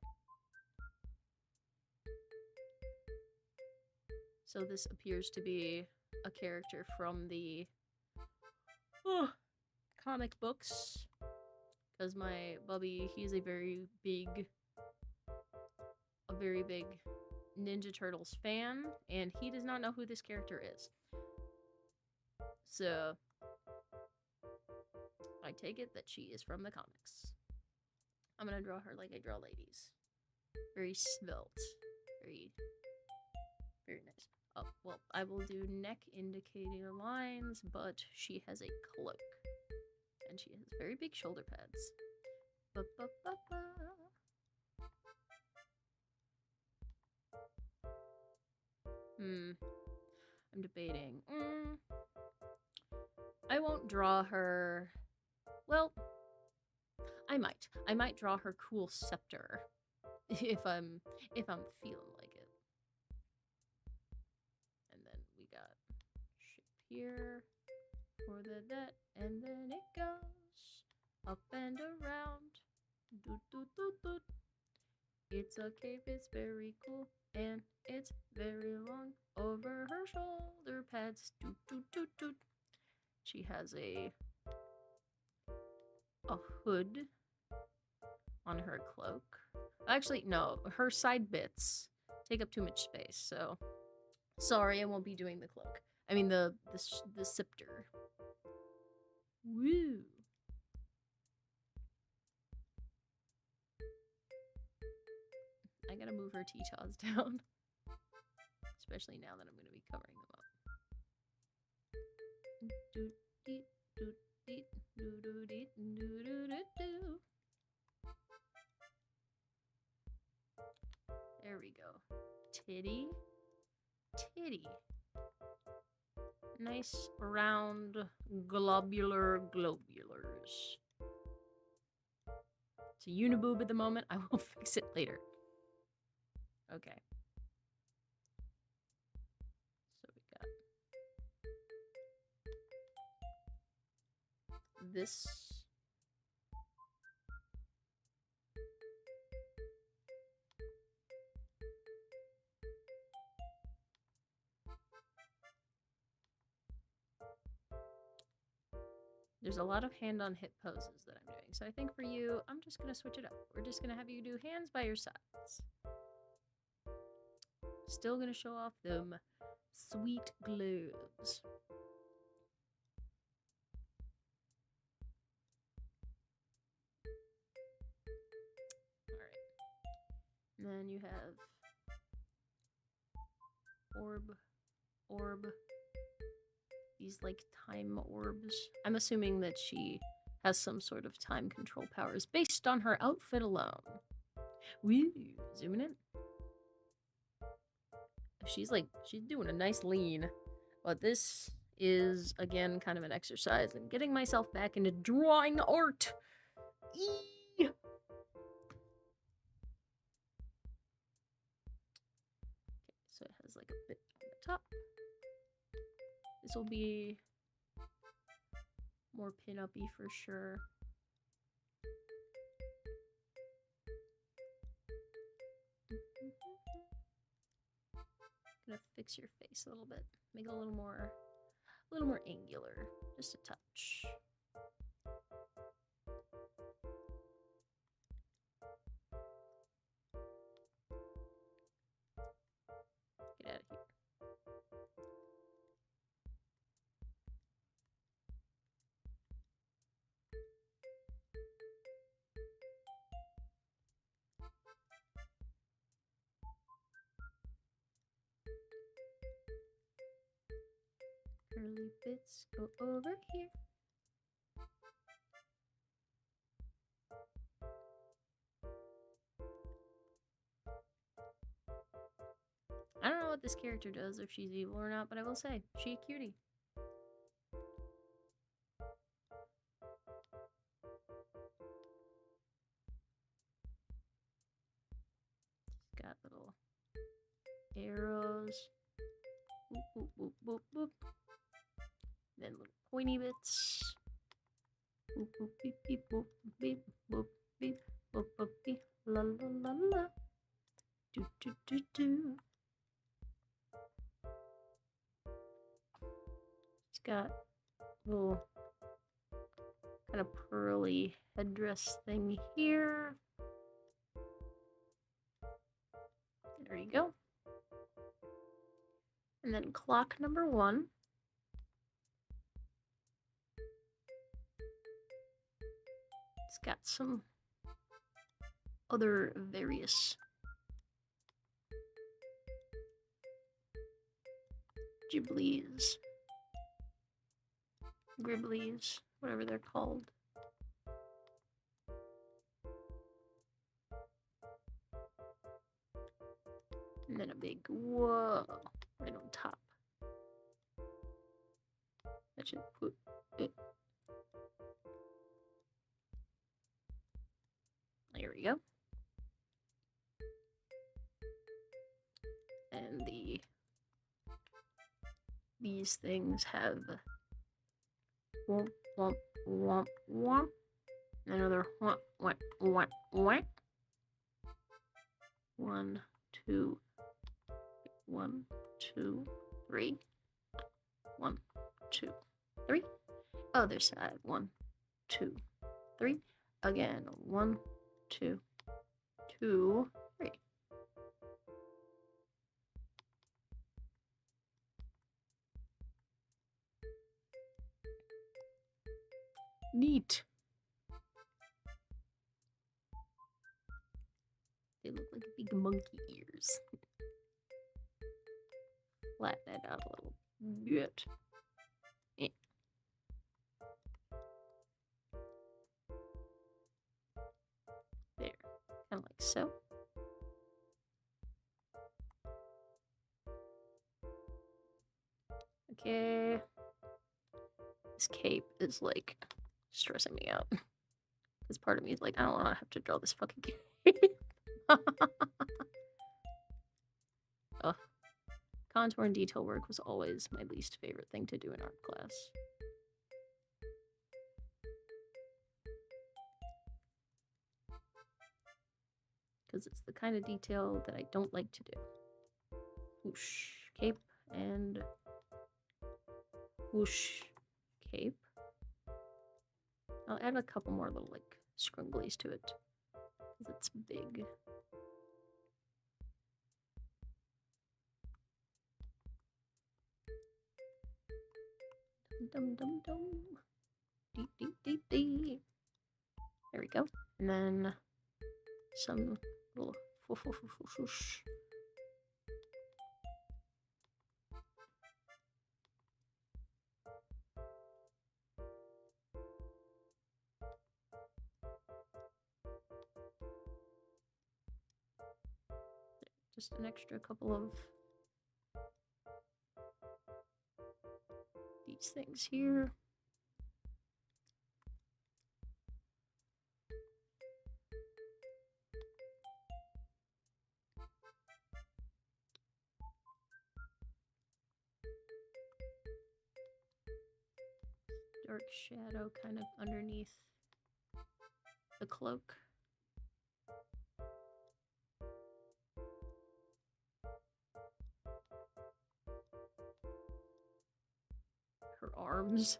So this appears to be a character from the comic books. Because my bubby, he's a very big Ninja Turtles fan, and he does not know who this character is. So I take it that she is from the comics. I'm gonna draw her like I draw ladies. Very svelte. Very, very nice. Oh, well, I will do neck indicator lines, but she has a cloak. And she has very big shoulder pads. Ba-ba-ba-ba. I'm debating. I won't draw her. Well, I might. I might draw her cool scepter if I'm feeling like it. And then we got shape here for the that, and then it goes up and around. Doot doot doot doot. It's a cape. It's very cool, and it's very long over her shoulder pads. Doot doot doot doot. She has a hood on her cloak. Actually, no, her side bits take up too much space, so sorry, I won't be doing the cloak. I mean the scepter. Woo! I gotta move her T-Taws down. especially now that I'm going to be covering them up. Do, dee, do, dee, do, do, dee, do, do, do, do. There we go. Titty. Titty. Nice round globular globulars. It's a uniboob at the moment. I will fix it later. Okay. So we got this. There's a lot of hand on hip poses that I'm doing. So I think for you, I'm just going to switch it up. We're just going to have you do hands by your sides. Still going to show off them sweet gloves. Alright. And then you have orb. These like time orbs. I'm assuming that she has some sort of time control powers based on her outfit alone. Woo, zooming in. She's doing a nice lean. But this is, again, kind of an exercise in getting myself back into drawing art. Eee! Okay, so it has like a bit on the top. This will be more pin-up-y for sure. Gonna fix your face a little bit, make it a little more angular, just a touch. Get out of here. Curly bits go over here. I don't know what this character does, if she's evil or not, but I will say, she a cutie. She's got little arrows. Boop, boop, boop, boop, boop. Then little pointy bits. Boop, boop, beep, beep, boop, beep, boop, beep, boop, boop, beep, la, la, la, la. Do, do, do, do. She's got a little kind of pearly headdress thing here. There you go. And then clock number 1. It's got some other various giblies, gribblies, whatever they're called. And then a big whoa right on top. That should put it. There we go. And these things have womp womp womp womp. Another womp womp womp womp. 1, 2, 1, 2, 3. 1, 2, 3. Other side. 1, 2, 3. Again. 1, 2, 2, 3. Neat. They look like big monkey ears. flatten that out a little bit. Eh. There, kind of like so. Okay. This cape is like stressing me out. Because part of me is like, I don't want to have to draw this fucking cape. Ugh. Contour and detail work was always my least favorite thing to do in art class. Because it's the kind of detail that I don't like to do. Whoosh, cape, and whoosh, cape. I'll add a couple more little, like, scrunglies to it. Because it's big. Dum dum dum. Deep, deep, deep, deep. There we go. And then some little whoosh. Just an extra couple of these things here. Dark shadow kind of underneath the cloak. Her arms.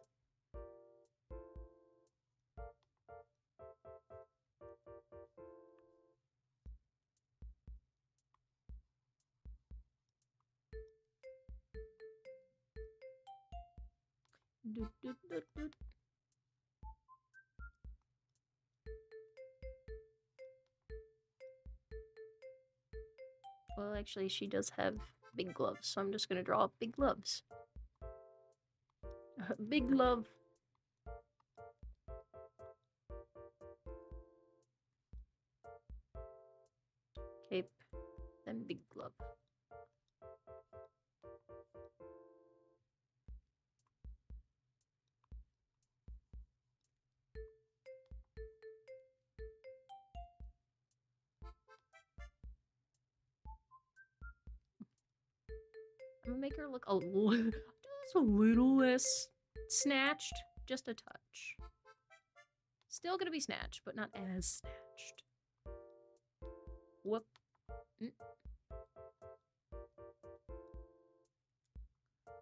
Doot, doot, doot, doot. Well, actually, she does have big gloves, so I'm just gonna draw big gloves. Big glove. Cape, then big glove. I'm gonna make her look a little, just a little less snatched, just a touch. Still gonna be snatched, but not as snatched. Whoop.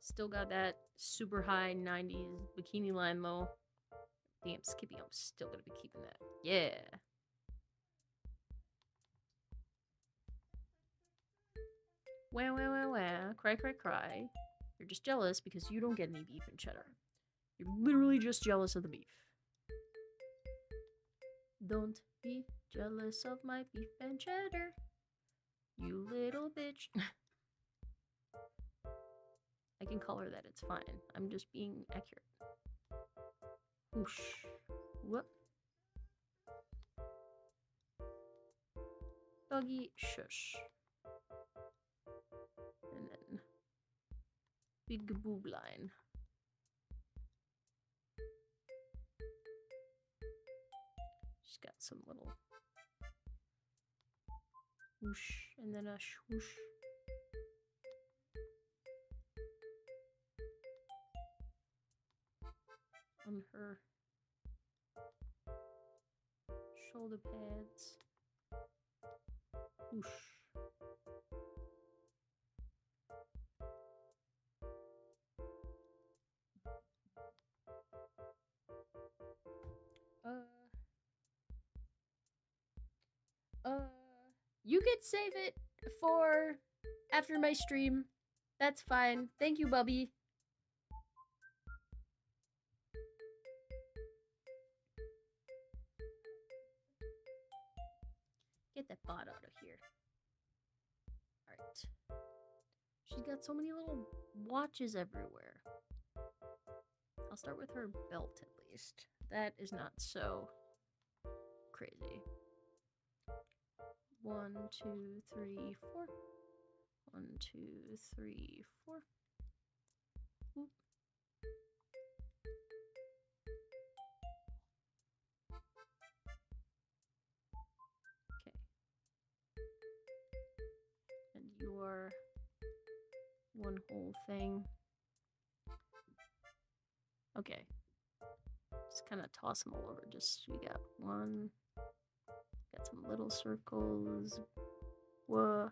Still got that super high 90s bikini line though. Damn, Skippy, I'm still gonna be keeping that. Yeah. Wow. Cry. You're just jealous because you don't get any beef and cheddar. You're literally just jealous of the beef. Don't be jealous of my beef and cheddar, you little bitch. I can call her that, it's fine. I'm just being accurate. Whoosh. Whoop. Doggy shush. And then big boob line. She's got some little whoosh and then a swoosh. On her shoulder pads. Whoosh. You could save it for after my stream. That's fine. Thank you, Bubby. Get that bot out of here. Alright. She's got so many little watches everywhere. I'll start with her belt at least. That is not so crazy. 1, 2, 3, 4. 1, 2, 3, 4. Oop. Okay. And you are one whole thing. Okay. Just kind of toss them all over. Just, we got one. Got some little circles. Whoa.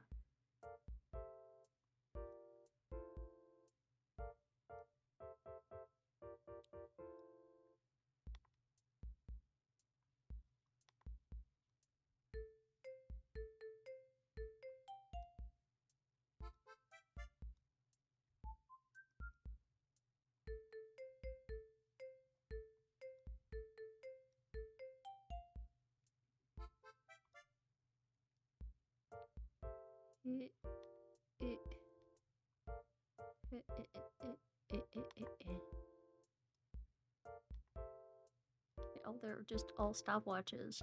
Oh, they're just all stopwatches.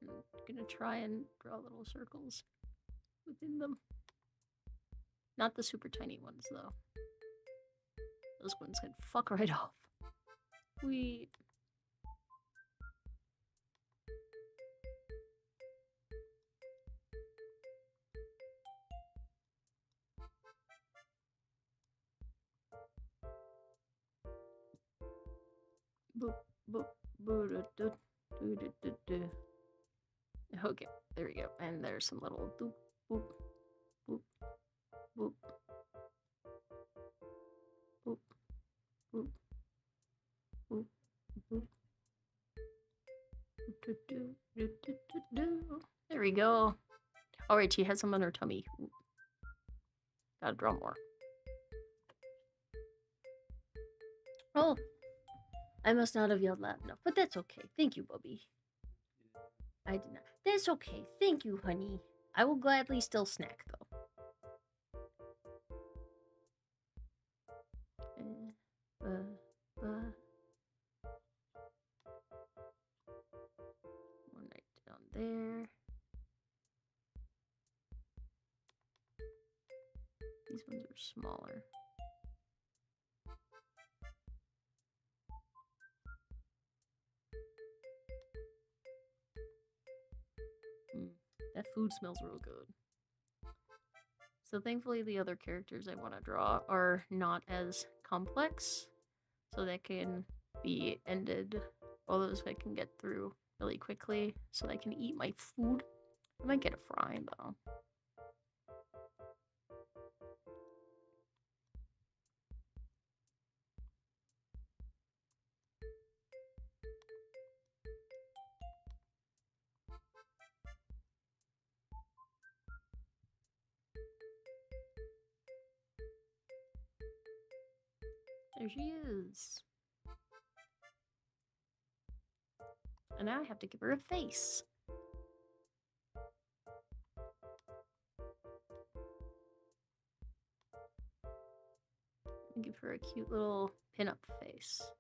I'm gonna try and draw little circles within them. Not the super tiny ones, though. Those ones can fuck right off. We. Boop, boop, boop, do, do, do, do, do. Okay, there we go. And there's some little doop, boop, boop, boop, boop, boop, boop, boop. Do, do, do, do, do, do. There we go. Alright, she has some on her tummy. Gotta draw more. Oh, I must not have yelled loud enough, but that's okay. Thank you, Bubby. I did not. That's okay. Thank you, honey. I will gladly still snack, though. One right down there. These ones are smaller. That food smells real good. So thankfully the other characters I want to draw are not as complex, so they can be ended, all those I can get through really quickly so I can eat my food. I might get a fry though. There she is. And now I have to give her a face. And give her a cute little pin-up face.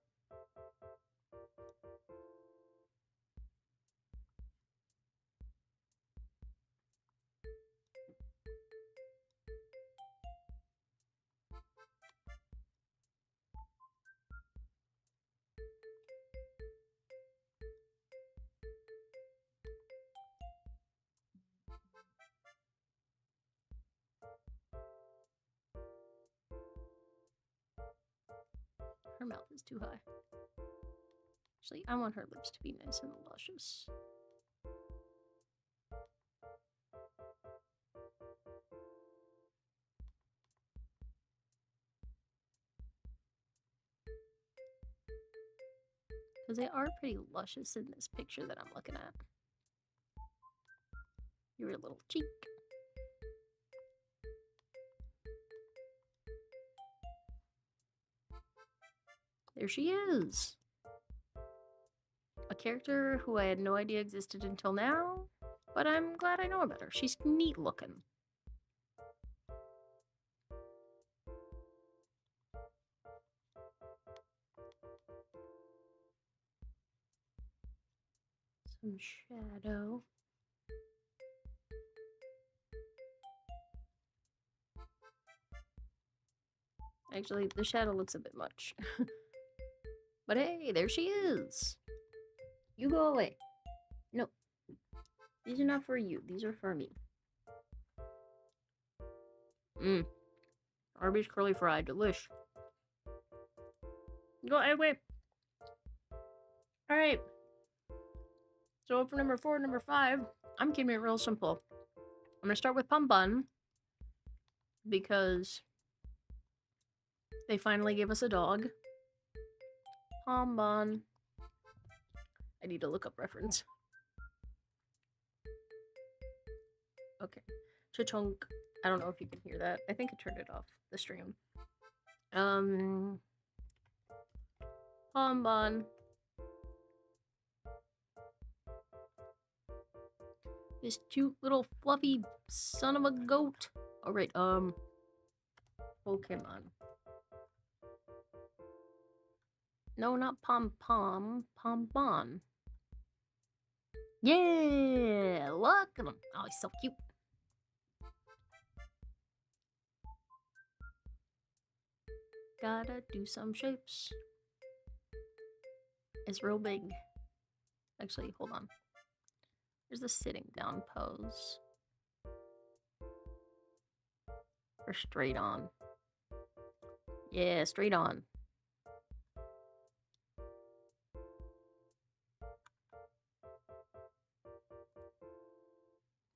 Her mouth is too high. Actually, I want her lips to be nice and luscious. Because they are pretty luscious in this picture that I'm looking at. Your little cheek. There she is. A character who I had no idea existed until now, but I'm glad I know about her. She's neat looking. Some shadow. Actually, the shadow looks a bit much. But hey, there she is. You go away. No, these are not for you. These are for me. Mmm. Arby's curly fry. Delish. Go away. Alright. So for number 4, number 5, I'm keeping it real simple. I'm gonna start with Pom Bun because they finally gave us a dog. Pom Bun. I need to look up reference. Okay. Cha-chunk. I don't know if you can hear that. I think I turned it off, the stream. Pom Bun. This cute little fluffy son of a goat. Oh, right, Pokemon. No, not Pom Pom. Pom Bon. Yeah! Look at him. Oh, he's so cute. Gotta do some shapes. It's real big. Actually, hold on. There's the sitting down pose. Or straight on. Yeah, straight on.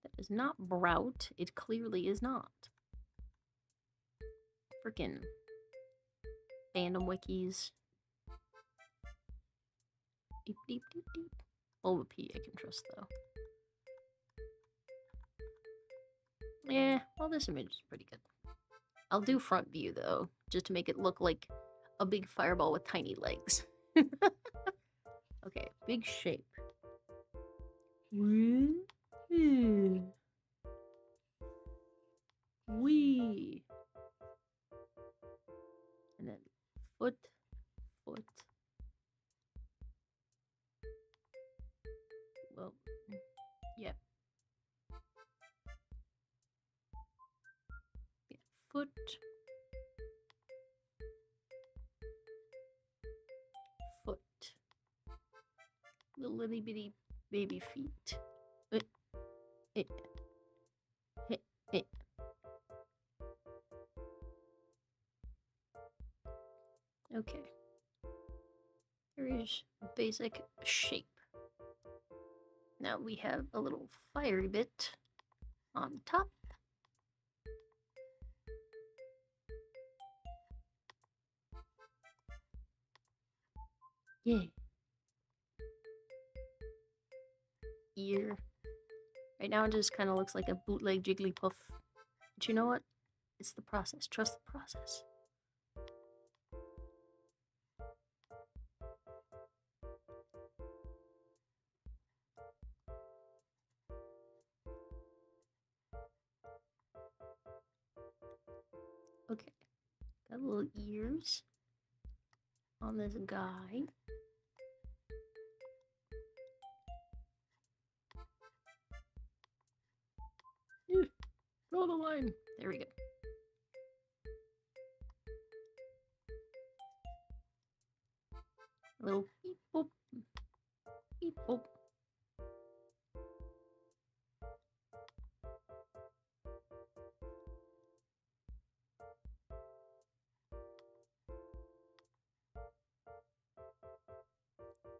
That is not Brout. It clearly is not. Frickin' fandom wikis. Deep, deep, deep, deep. Bulba P I can trust, though. Yeah, well, this image is pretty good. I'll do front view, though, just to make it look like a big fireball with tiny legs. Okay, big shape. Wee. And then foot. Well, yeah. Foot. The little bitty baby feet. Okay. Here's basic shape. Now we have a little fiery bit on top. Yeah. Ear. Right now it just kind of looks like a bootleg Jigglypuff. But you know what? It's the process. Trust the process. Okay. Got little ears on this guy. Draw the line. There we go. A little beep boop. Beep boop.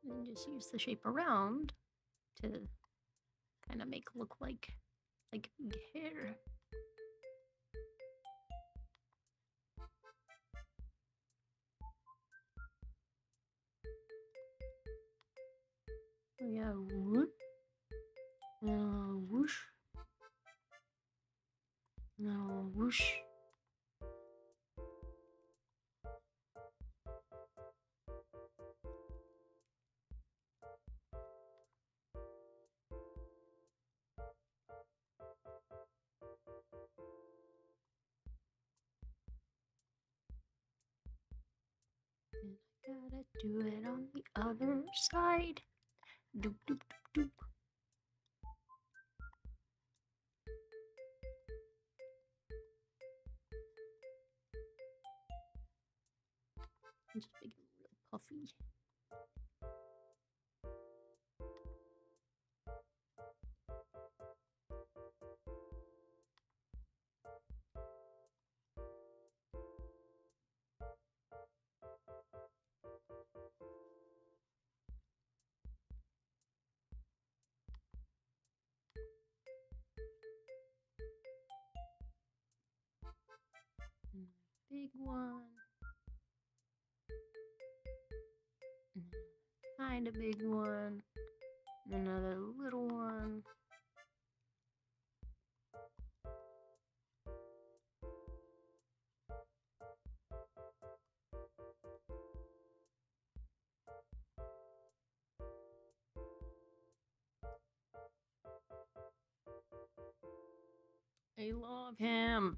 And just use the shape around to kind of make look like big hair. Yeah, whoop. Whoosh. No, whoosh. And I gotta do it on the other side. Doop, doop, doop, doop. I'm just making it real puffy. Big one. Kind of big one. Another little one. I love him.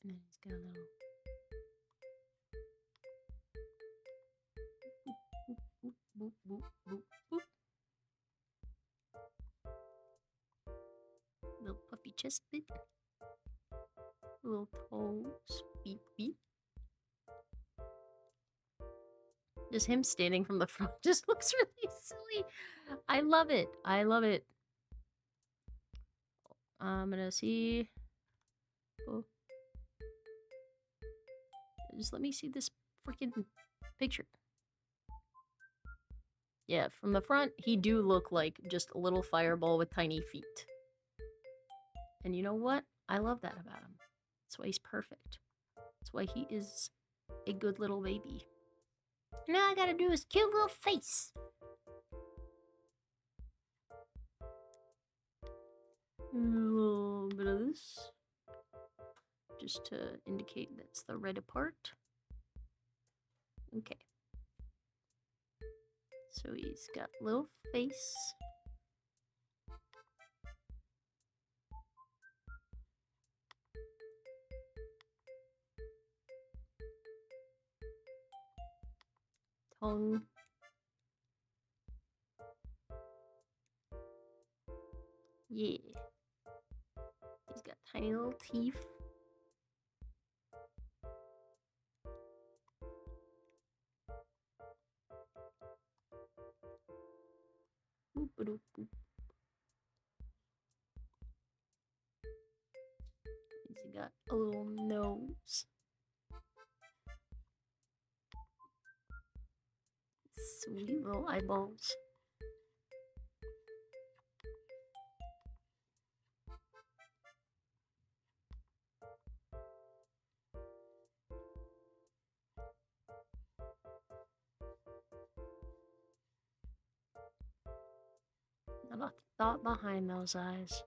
And then he's got a little boop, boop, boop, boop, boop. Little puffy chest bit. Little toes. Beep, beep. Just him standing from the front just looks really silly. I love it. I love it. I'm gonna see. Oh. Just let me see this freaking picture. Yeah, from the front, he do look like just a little fireball with tiny feet. And you know what? I love that about him. That's why he's perfect. That's why he is a good little baby. Now all I gotta do is cute little face. A little bit of this. Just to indicate that's the red part. Okay. So he's got little face. Tongue. Yeah. He's got tiny little teeth. Boop, boop, boop. He's got a little nose. Sweet little eyeballs. A lot of thought behind those eyes.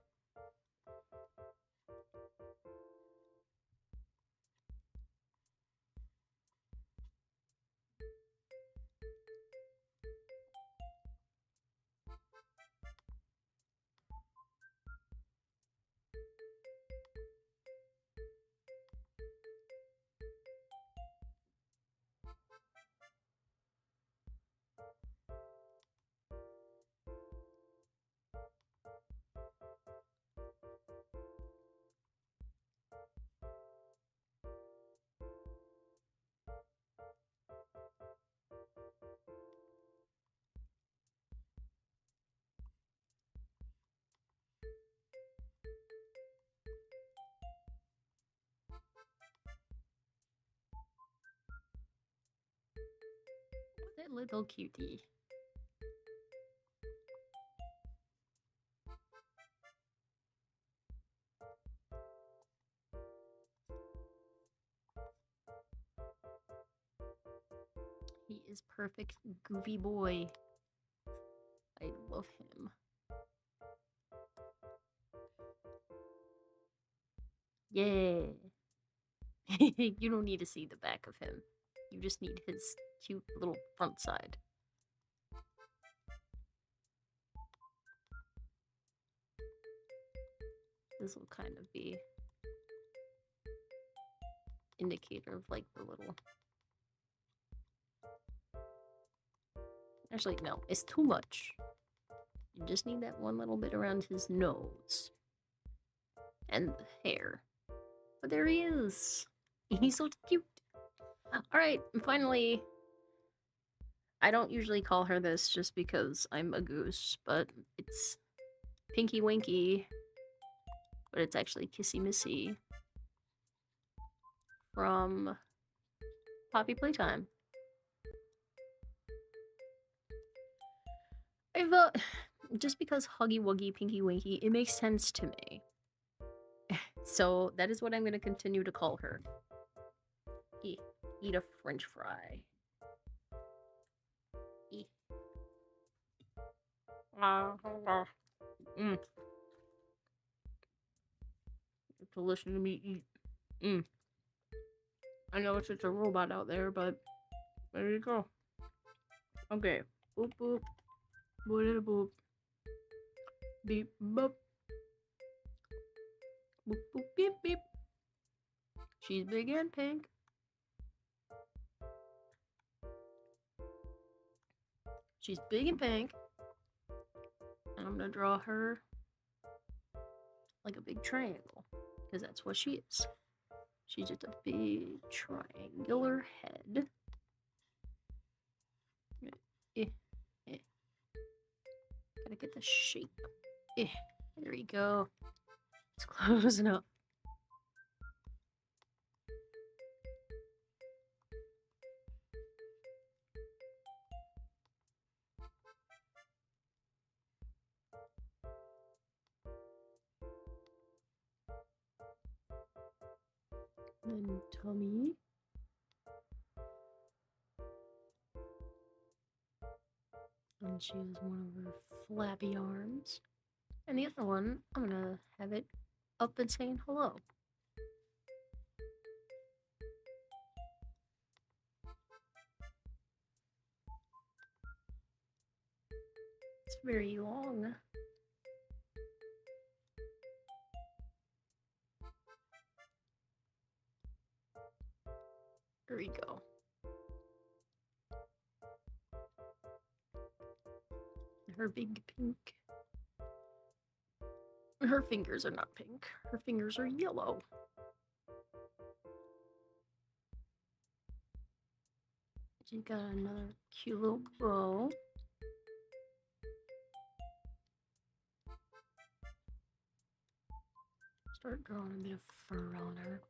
That little cutie. He is perfect goofy boy. I love him. Yeah. You don't need to see the back of him. You just need his cute little front side. This will kind of be indicator of like the little. Actually, no, it's too much. You just need that one little bit around his nose and the hair. But there he is. He's so cute. All right, and finally, I don't usually call her this just because I'm a goose, but it's Pinky Winky, but it's actually Kissy Missy from Poppy Playtime. I've just because Huggy Wuggy Pinky Winky, it makes sense to me. So that is what I'm going to continue to call her. Eat a French fry. Eat. To listen to me eat. I know it's just a robot out there, but there you go. Okay. Boop boop. Boop boop. Beep boop. Boop boop beep beep. She's big and pink. She's big and pink. And I'm gonna draw her like a big triangle. Because that's what she is. She's just a big triangular head. Gotta get the shape. There we go. It's close enough. Then tummy. And she has one of her flappy arms. And the other one, I'm gonna have it up and saying hello. It's very long. There we go. Her big pink. Her fingers are not pink. Her fingers are yellow. She got another cute little bow. Start drawing a bit of fur on her.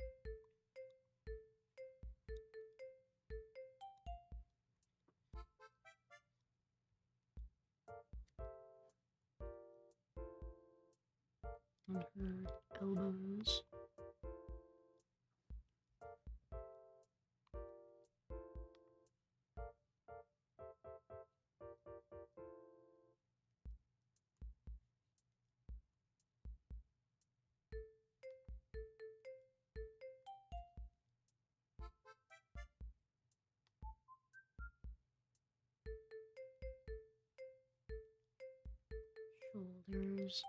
On her elbows. Shoulders.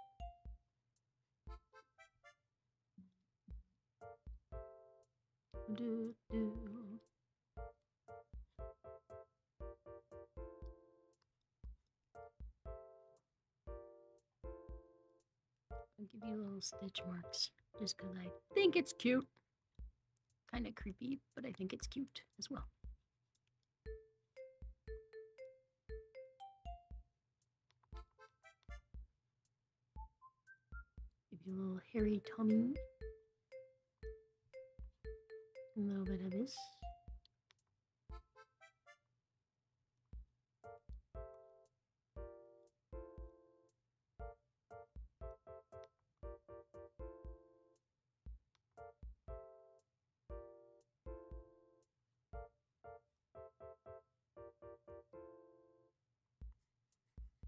Do do. I'll give you little stitch marks just because I think it's cute. Kind of creepy, but I think it's cute as well. Give you a little hairy tummy. A little bit of this.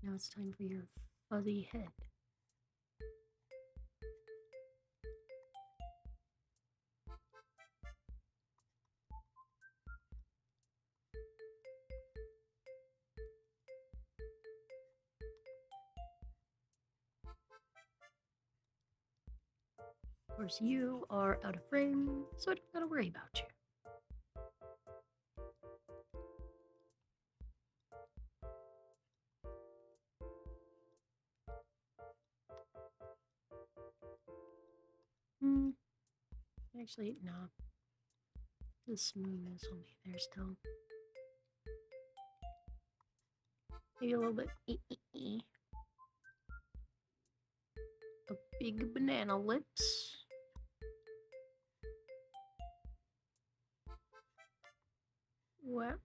Now it's time for your fuzzy head. Of course, you are out of frame, so I don't gotta worry about you. Actually, no. The smoothness will be there still. Maybe a little bit. A big banana lips. What?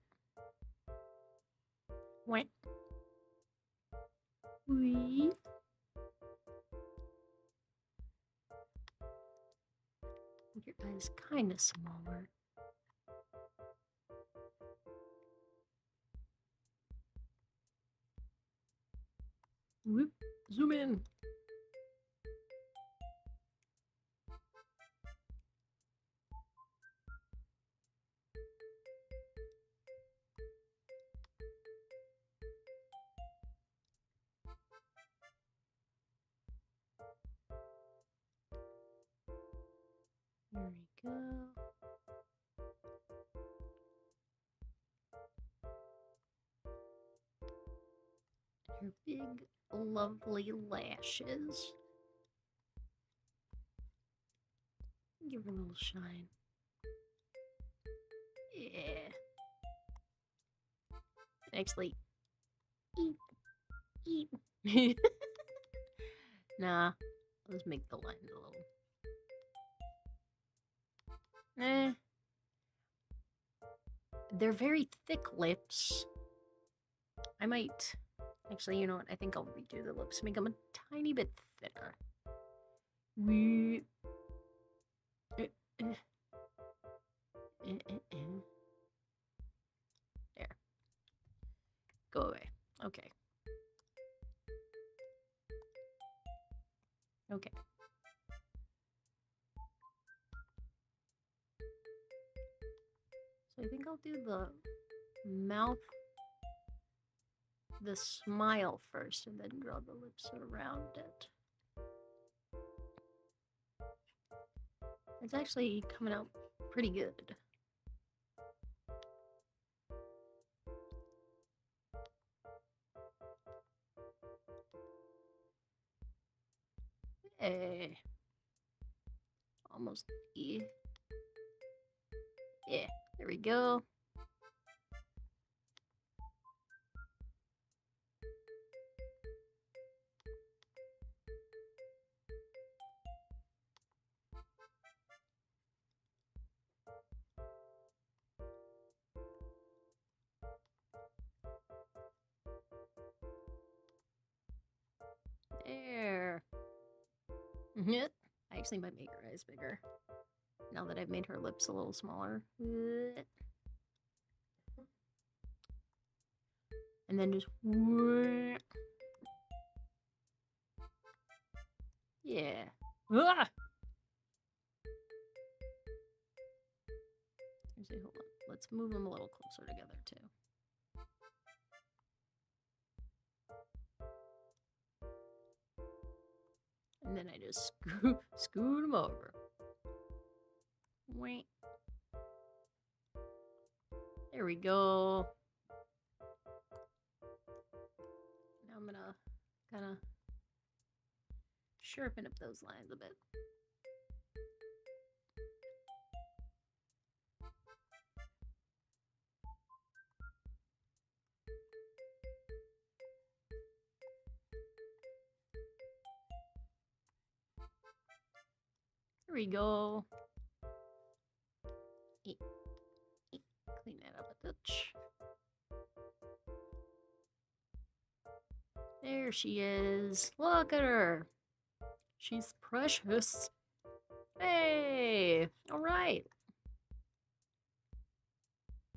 What? We. Your eyes kind of smaller. Whoop. Zoom in. There we go. Her big, lovely lashes. Give her a little shine. Yeah. Actually, eat. Nah, let's make the lines a little. They're very thick lips. I might. Actually, you know what? I think I'll redo the lips, make them a tiny bit thinner. There. Go away. Okay. Okay. So I think I'll do the mouth, the smile first, and then draw the lips around it. It's actually coming out pretty good. Hey. Almost. Yeah, there we go. There. I actually might make her eyes bigger now that I've made her lips a little smaller. And then just. Yeah. Ah! Actually, hold on. Let's move them a little closer together, too. And then I just scoot them over. Wait. There we go. Now I'm gonna kind of sharpen up those lines a bit. There we go. Clean that up a touch. There she is. Look at her. She's precious. Hey! Alright.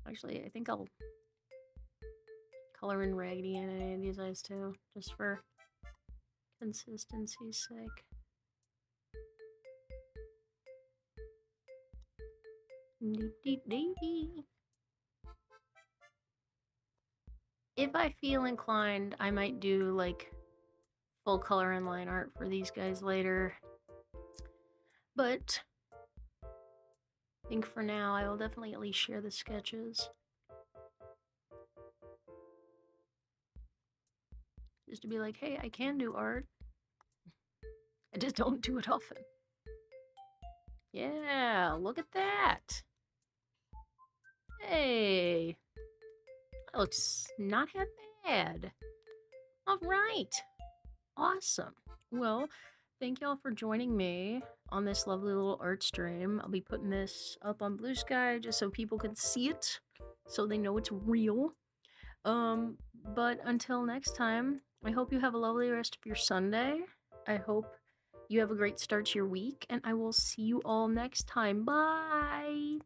Actually, I think I'll color in Raggedy in any of these eyes too, just for consistency's sake. If I feel inclined, I might do like full color and line art for these guys later. But I think for now I will definitely at least share the sketches. Just to be like, hey, I can do art. I just don't do it often. Yeah, look at that. Hey, that looks not half bad. All right. Awesome. Well, thank y'all for joining me on this lovely little art stream. I'll be putting this up on Blue Sky just so people can see it, so they know it's real. But until next time, I hope you have a lovely rest of your Sunday. I hope you have a great start to your week, and I will see you all next time. Bye!